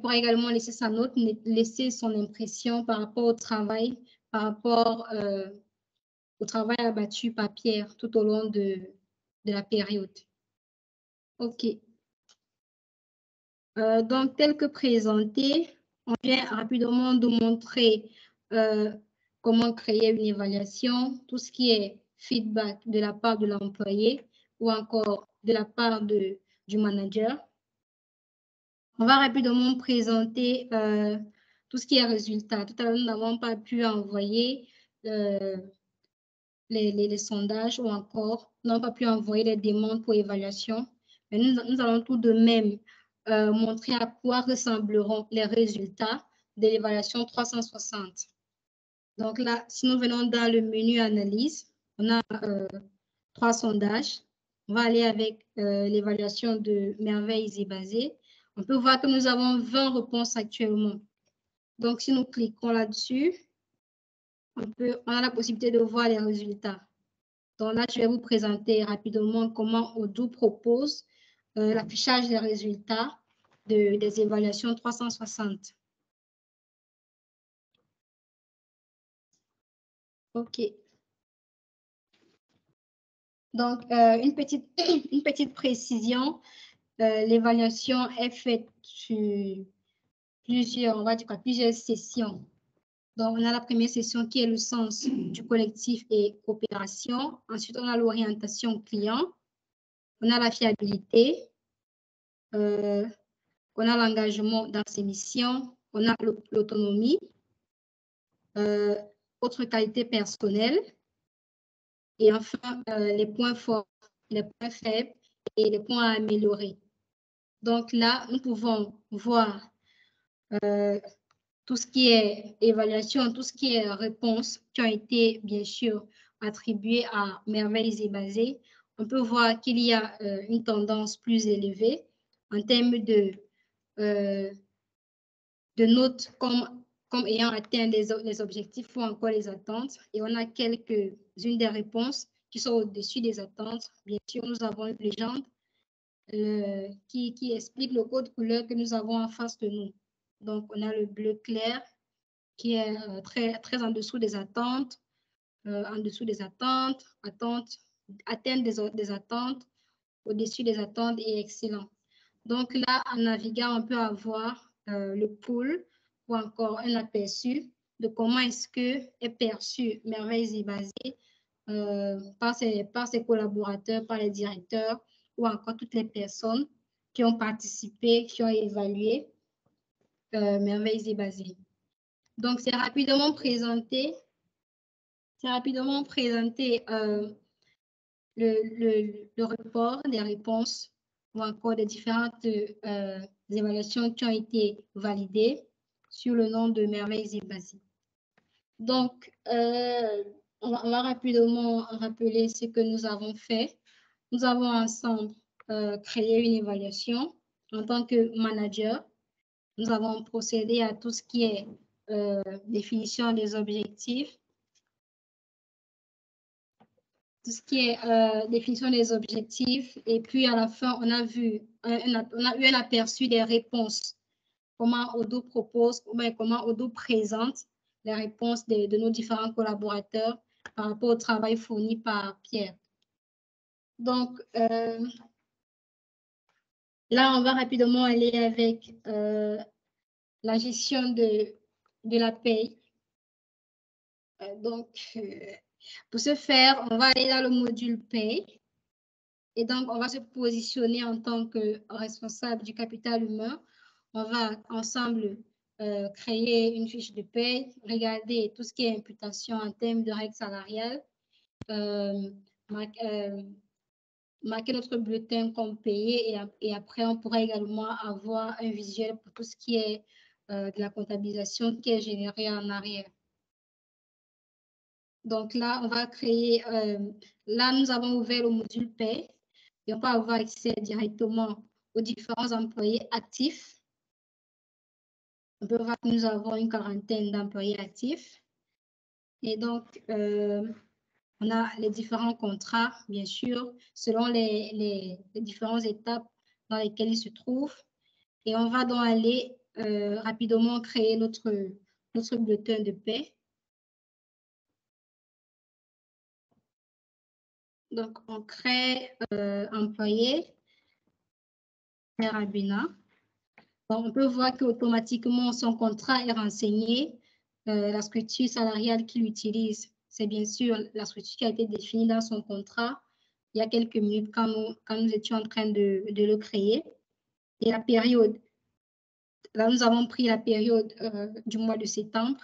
pourra également laisser sa note, laisser son impression par rapport au travail, par rapport au travail abattu par Pierre tout au long de la période. OK. Donc, tel que présenté, on vient rapidement de montrer comment créer une évaluation, tout ce qui est feedback de la part de l'employé ou encore de la part du manager. On va rapidement présenter tout ce qui est résultat. Tout à l'heure, nous n'avons pas pu envoyer les sondages ou encore, nous n'avons pas pu envoyer les demandes pour évaluation. Mais nous allons tout de même montrer à quoi ressembleront les résultats de l'évaluation 360. Donc là, si nous venons dans le menu analyse, on a 3 sondages. On va aller avec l'évaluation de Merveilles et Basées. On peut voir que nous avons 20 réponses actuellement. Donc, si nous cliquons là-dessus, on a la possibilité de voir les résultats. Donc là, je vais vous présenter rapidement comment Odoo propose l'affichage des résultats des évaluations 360. OK. Donc, une petite précision, l'évaluation est faite sur plusieurs sessions. Donc, on a la première session qui est le sens du collectif et coopération. Ensuite, on a l'orientation client. On a la fiabilité. On a l'engagement dans ses missions. On a l'autonomie. Autre qualité personnelle. Et enfin, les points forts, les points faibles et les points à améliorer. Donc là, nous pouvons voir tout ce qui est évaluation, tout ce qui est réponses qui ont été, bien sûr, attribuées à Merveilles et Basées. On peut voir qu'il y a une tendance plus élevée en termes de notes comme ayant atteint les objectifs ou encore les attentes. Et on a quelques-unes des réponses qui sont au-dessus des attentes. Bien sûr, nous avons une légende qui explique le code couleur que nous avons en face de nous. Donc, on a le bleu clair qui est très en dessous des attentes, atteinte des attentes, au-dessus des attentes et excellent. Donc là, en naviguant, on peut avoir le pool ou encore un aperçu de comment est-ce que est perçu Merveilles et Basées par ses collaborateurs, par les directeurs ou encore toutes les personnes qui ont participé, qui ont évalué Merveilles et Basées. Donc, c'est rapidement présenté le report des réponses ou encore des différentes évaluations qui ont été validées sur le nom de Merveilles et Basées. Donc, on va rapidement rappeler ce que nous avons fait. Nous avons ensemble créé une évaluation en tant que manager. Nous avons procédé à tout ce qui est définition des objectifs, définition des objectifs, et puis à la fin, on a eu un aperçu des réponses, comment Odoo propose, comment Odoo présente les réponses de nos différents collaborateurs par rapport au travail fourni par Pierre. Donc, là, on va rapidement aller avec la gestion de la paye. Donc, pour ce faire, on va aller dans le module paye. Et donc, on va se positionner en tant que responsable du capital humain. On va ensemble créer une fiche de paye, regarder tout ce qui est imputation en termes de règles salariales, marquer notre bulletin comme payé et après, on pourra également avoir un visuel pour tout ce qui est de la comptabilisation qui est générée en arrière. Donc là, on va créer, là, nous avons ouvert le module paie et on peut avoir accès directement aux différents employés actifs. On peut voir que nous avons une quarantaine d'employés actifs. Et donc, on a les différents contrats, bien sûr, selon les différentes étapes dans lesquelles ils se trouvent. Et on va donc aller rapidement créer notre bulletin de paie. Donc, on crée employé, Rabina. Donc, on peut voir qu'automatiquement, son contrat est renseigné. La structure salariale qu'il utilise, c'est bien sûr la structure qui a été définie dans son contrat il y a quelques minutes quand nous étions en train de le créer. Et la période Là, nous avons pris la période du mois de septembre.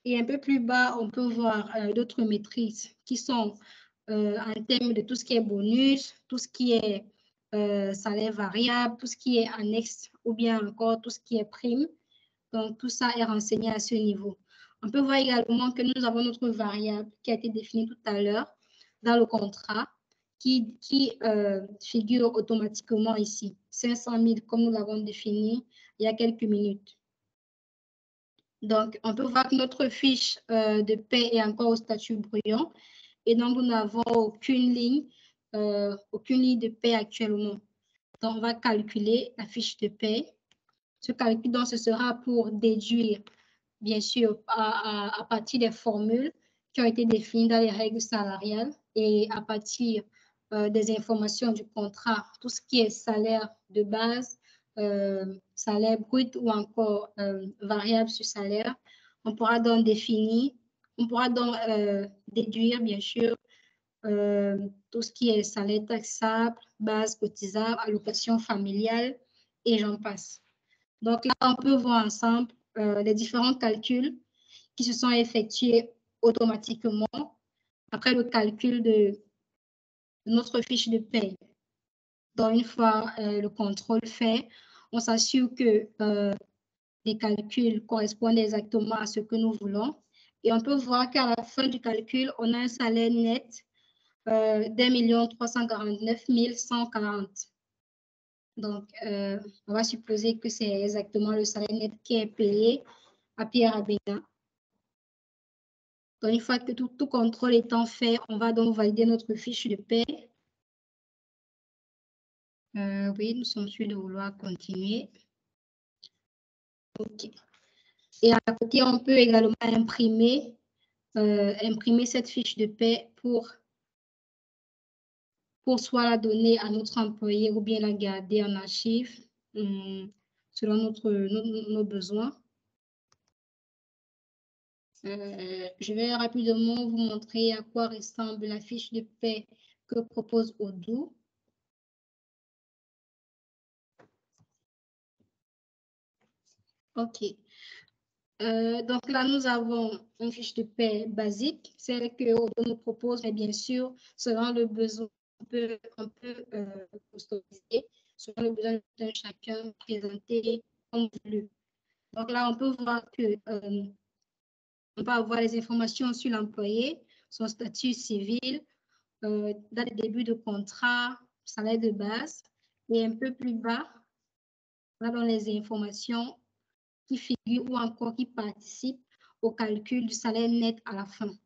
Et un peu plus bas, on peut voir d'autres maîtrises qui sont en termes de tout ce qui est bonus, tout ce qui est salaire variable, tout ce qui est annexe ou bien encore tout ce qui est prime. Donc, tout ça est renseigné à ce niveau. On peut voir également que nous avons notre variable qui a été définie tout à l'heure dans le contrat qui figure automatiquement ici. 500 000 comme nous l'avons défini il y a quelques minutes. Donc, on peut voir que notre fiche de paie est encore au statut brouillon et donc nous n'avons aucune ligne de paie actuellement. Donc, on va calculer la fiche de paie. Ce calcul, donc, ce sera pour déduire, bien sûr, à partir des formules qui ont été définies dans les règles salariales et à partir des informations du contrat, tout ce qui est salaire de base, salaire brut ou encore variable sur salaire. On pourra donc déduire, bien sûr, tout ce qui est salaire taxable, base cotisable, allocation familiale et j'en passe. Donc là, on peut voir ensemble les différents calculs qui se sont effectués automatiquement après le calcul de notre fiche de paie. Donc, une fois le contrôle fait, on s'assure que les calculs correspondent exactement à ce que nous voulons. Et on peut voir qu'à la fin du calcul, on a un salaire net d'1 349 140. Donc, on va supposer que c'est exactement le salaire net qui est payé à Pierre Abéna. Donc, une fois que tout contrôle étant fait, on va donc valider notre fiche de paie. Oui, nous sommes sûrs de vouloir continuer. OK. Et à côté, on peut également imprimer cette fiche de paie pour soit la donner à notre employé ou bien la garder en archive selon nos besoins. Je vais rapidement vous montrer à quoi ressemble la fiche de paie que propose Odoo. OK. Donc là, nous avons une fiche de paie basique, celle que Odoo nous propose, mais bien sûr, selon le besoin, on peut customiser, selon le besoin de chacun, présenter comme voulu. Donc là, on peut voir que on peut avoir les informations sur l'employé, son statut civil, date de début de contrat, salaire de base, et un peu plus bas, on a dans les informations qui figurent ou encore qui participent au calcul du salaire net à la fin.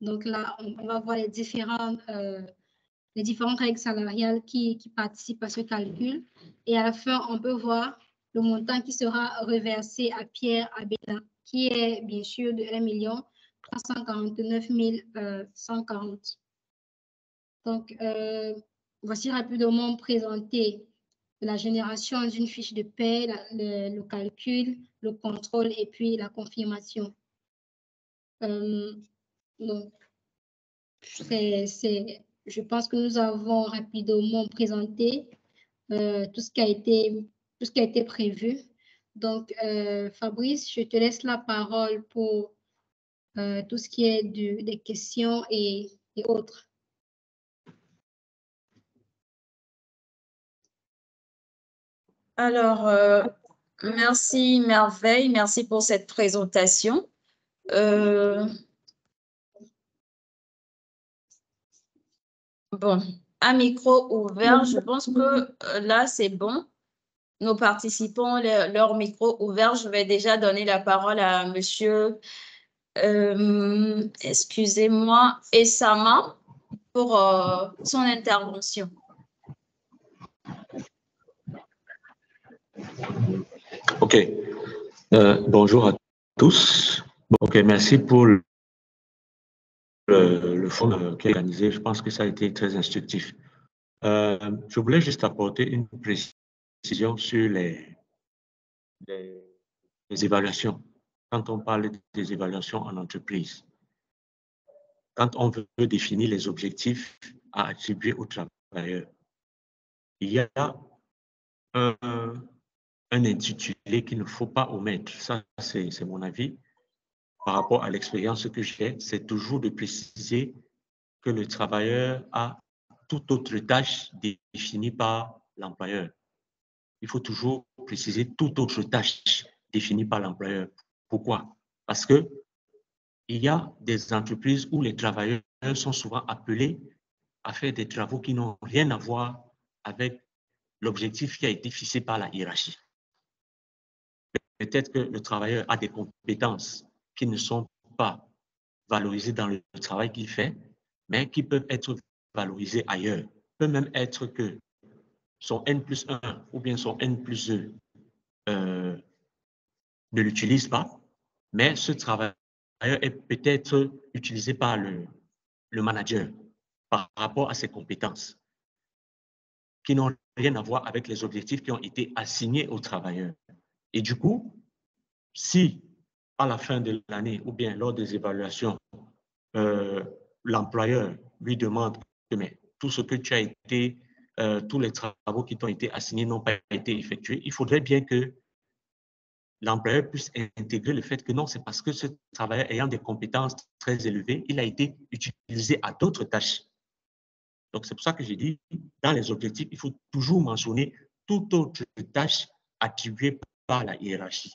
Donc là, on va voir les différentes règles salariales qui participent à ce calcul. Et à la fin, on peut voir le montant qui sera reversé à Pierre Abéna, qui est bien sûr de 1 349 140. Donc, voici rapidement présenté la génération d'une fiche de paie, le calcul, le contrôle et puis la confirmation. Donc, je pense que nous avons rapidement présenté tout ce qui a été prévu. Donc, Fabrice, je te laisse la parole pour tout ce qui est des questions et autres. Alors, merci Merveille, merci pour cette présentation. Bon, un micro ouvert, je pense que là, c'est bon. Nos participants, leur micro ouvert, je vais déjà donner la parole à monsieur, excusez-moi, Essama pour son intervention. OK. Bonjour à tous. OK, merci pour le forum qui est organisé. Je pense que ça a été très instructif. Je voulais juste apporter une précision sur les évaluations. Quand on parle des évaluations en entreprise, quand on veut définir les objectifs à attribuer aux travailleurs, il y a un intitulé qu'il ne faut pas omettre. Ça, c'est mon avis. Par rapport à l'expérience que j'ai, c'est toujours de préciser que le travailleur a toute autre tâche définie par l'employeur. Il faut toujours préciser toute autre tâche définie par l'employeur. Pourquoi? Parce que il y a des entreprises où les travailleurs sont souvent appelés à faire des travaux qui n'ont rien à voir avec l'objectif qui a été fixé par la hiérarchie. Peut-être que le travailleur a des compétences qui ne sont pas valorisées dans le travail qu'il fait, mais qui peuvent être valorisées ailleurs. Peut même être que son N+1 ou bien son N+2 ne l'utilise pas, mais ce travailleur est peut-être utilisé par le manager par rapport à ses compétences qui n'ont rien à voir avec les objectifs qui ont été assignés aux travailleurs. Et du coup, si à la fin de l'année ou bien lors des évaluations, l'employeur lui demande que mais tout ce que tu as été, tous les travaux qui t'ont été assignés n'ont pas été effectués, il faudrait bien que l'employeur puisse intégrer le fait que non, c'est parce que ce travailleur ayant des compétences très élevées, il a été utilisé à d'autres tâches. Donc, c'est pour ça que j'ai dit, dans les objectifs, il faut toujours mentionner toute autre tâche attribuée par la hiérarchie.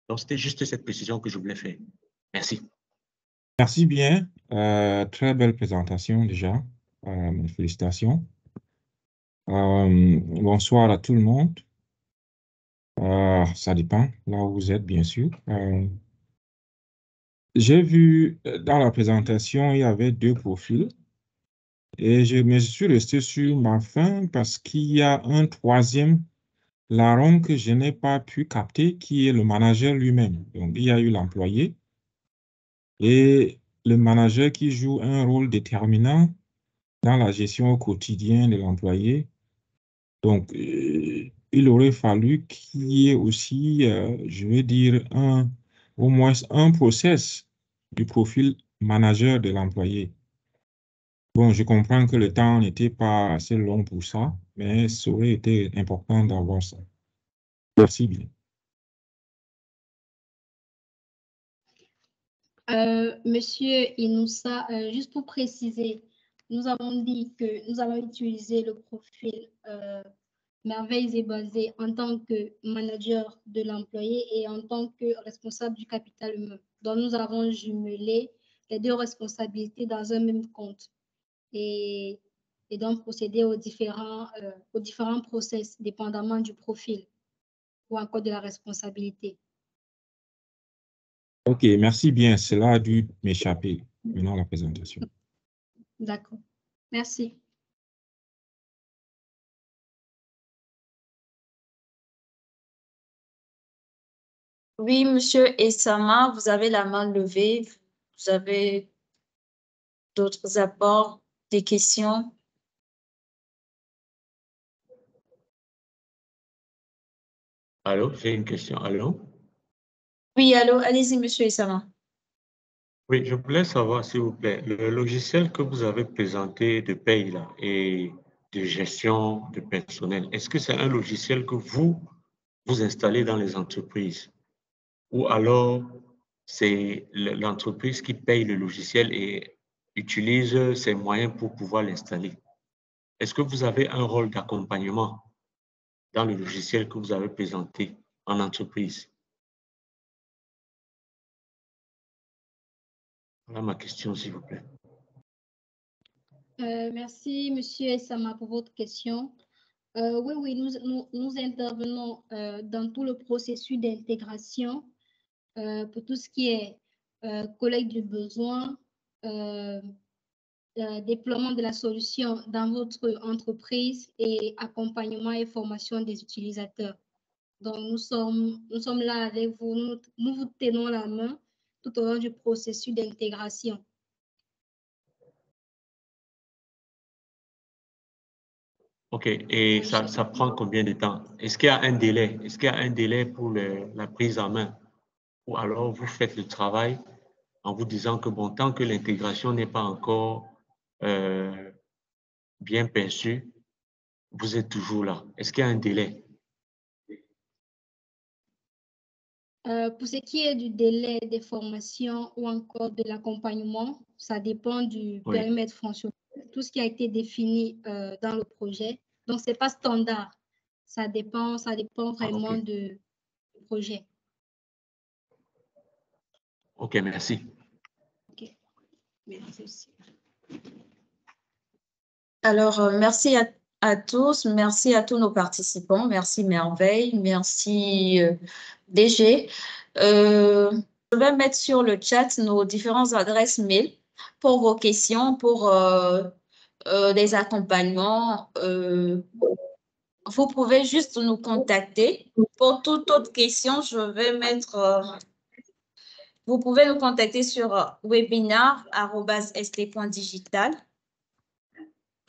Donc, c'était juste cette précision que je voulais faire. Merci. Merci bien. Très belle présentation déjà. Félicitations. Bonsoir à tout le monde. Ça dépend là où vous êtes, bien sûr. J'ai vu dans la présentation, il y avait deux profils. Et je me suis resté sur ma faim parce qu'il y a un troisième larron que je n'ai pas pu capter, qui est le manager lui-même. Donc, il y a eu l'employé et le manager qui joue un rôle déterminant dans la gestion au quotidien de l'employé. Donc, il aurait fallu qu'il y ait aussi, je veux dire, au moins un process du profil manager de l'employé. Bon, je comprends que le temps n'était pas assez long pour ça, mais ça aurait été important d'avoir ça. Merci bien. Monsieur Inoussa, juste pour préciser, nous avons dit que nous allons utiliser le profil Merveilles et Basé en tant que manager de l'employé et en tant que responsable du capital humain. Donc, nous avons jumelé les deux responsabilités dans un même compte et donc procéder aux différents process dépendamment du profil ou encore de la responsabilité. OK, merci bien. Cela a dû m'échapper pendant la présentation. D'accord. Merci. Oui, Monsieur Essama, vous avez la main levée. Vous avez d'autres apports, des questions? Allô, j'ai une question. Allô? Oui, allô, allez-y, Monsieur Essama. Oui, je voulais savoir, s'il vous plaît, le logiciel que vous avez présenté de paye là, et de gestion de personnel, est-ce que c'est un logiciel que vous installez dans les entreprises? Ou alors, c'est l'entreprise qui paye le logiciel et utilise ses moyens pour pouvoir l'installer? Est-ce que vous avez un rôle d'accompagnement dans le logiciel que vous avez présenté en entreprise? Voilà ma question, s'il vous plaît. Merci, Monsieur Essama, pour votre question. Oui, nous intervenons dans tout le processus d'intégration pour tout ce qui est collecte du besoin, déploiement de la solution dans votre entreprise et accompagnement et formation des utilisateurs. Donc, nous sommes là avec vous, nous vous tenons la main tout au long du processus d'intégration. OK. Et ça prend combien de temps? Est-ce qu'il y a un délai? Est-ce qu'il y a un délai pour la prise en main? Ou alors vous faites le travail en vous disant que bon, tant que l'intégration n'est pas encore bien perçue, vous êtes toujours là. Est-ce qu'il y a un délai? Pour ce qui est du délai des formations ou encore de l'accompagnement, ça dépend du Oui. périmètre fonctionnel, tout ce qui a été défini dans le projet. Donc, ce n'est pas standard. Ça dépend vraiment ok. du projet. Ok, merci. Ok, merci aussi. Alors, merci à tous, merci à tous nos participants, merci Merveille, merci DG. Je vais mettre sur le chat nos différentes adresses mail pour vos questions, pour des accompagnements. Vous pouvez juste nous contacter. Pour toute autre question, je vais mettre... vous pouvez nous contacter sur webinar@st.digital.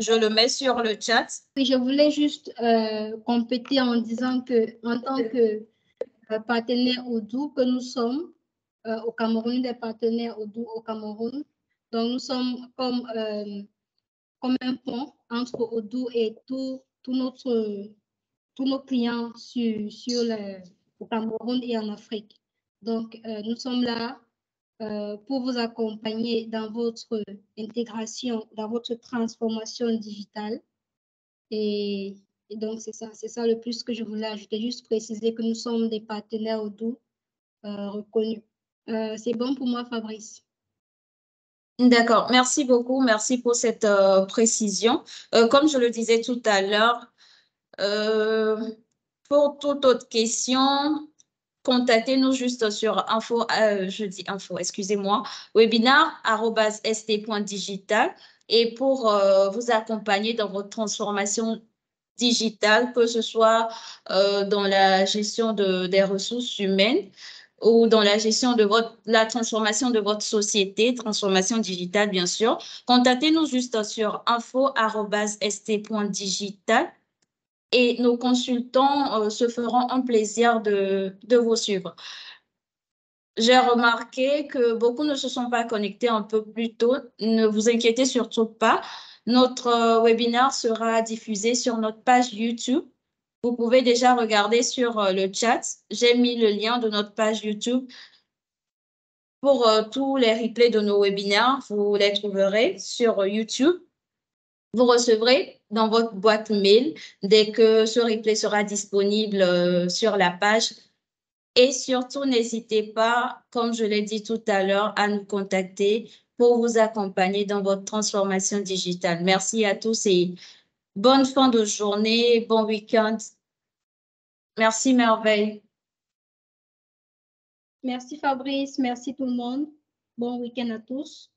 Je le mets sur le chat. Oui, je voulais juste compléter en disant que, en tant que partenaire Odoo que nous sommes au Cameroun, des partenaires Odoo au Cameroun, donc nous sommes comme un pont entre Odoo et tous nos clients au Cameroun et en Afrique. Donc, nous sommes là pour vous accompagner dans votre intégration, dans votre transformation digitale. Et donc, c'est ça le plus que je voulais ajouter, juste préciser que nous sommes des partenaires Odoo reconnus. C'est bon pour moi, Fabrice. D'accord, merci beaucoup, merci pour cette précision. Comme je le disais tout à l'heure, pour toute autre question, contactez-nous juste sur webinar@st.digital et pour vous accompagner dans votre transformation digitale, que ce soit dans la gestion des ressources humaines ou dans la gestion de la transformation de votre société, transformation digitale, bien sûr. Contactez-nous juste sur info@st.digital et nos consultants se feront un plaisir de vous suivre. J'ai remarqué que beaucoup ne se sont pas connectés un peu plus tôt. Ne vous inquiétez surtout pas. Notre webinaire sera diffusé sur notre page YouTube. Vous pouvez déjà regarder sur le chat. J'ai mis le lien de notre page YouTube. Pour tous les replays de nos webinaires, vous les trouverez sur YouTube. Vous recevrez dans votre boîte mail dès que ce replay sera disponible sur la page. Et surtout, n'hésitez pas, comme je l'ai dit tout à l'heure, à nous contacter pour vous accompagner dans votre transformation digitale. Merci à tous et bonne fin de journée, bon week-end. Merci Merveille. Merci Fabrice, merci tout le monde. Bon week-end à tous.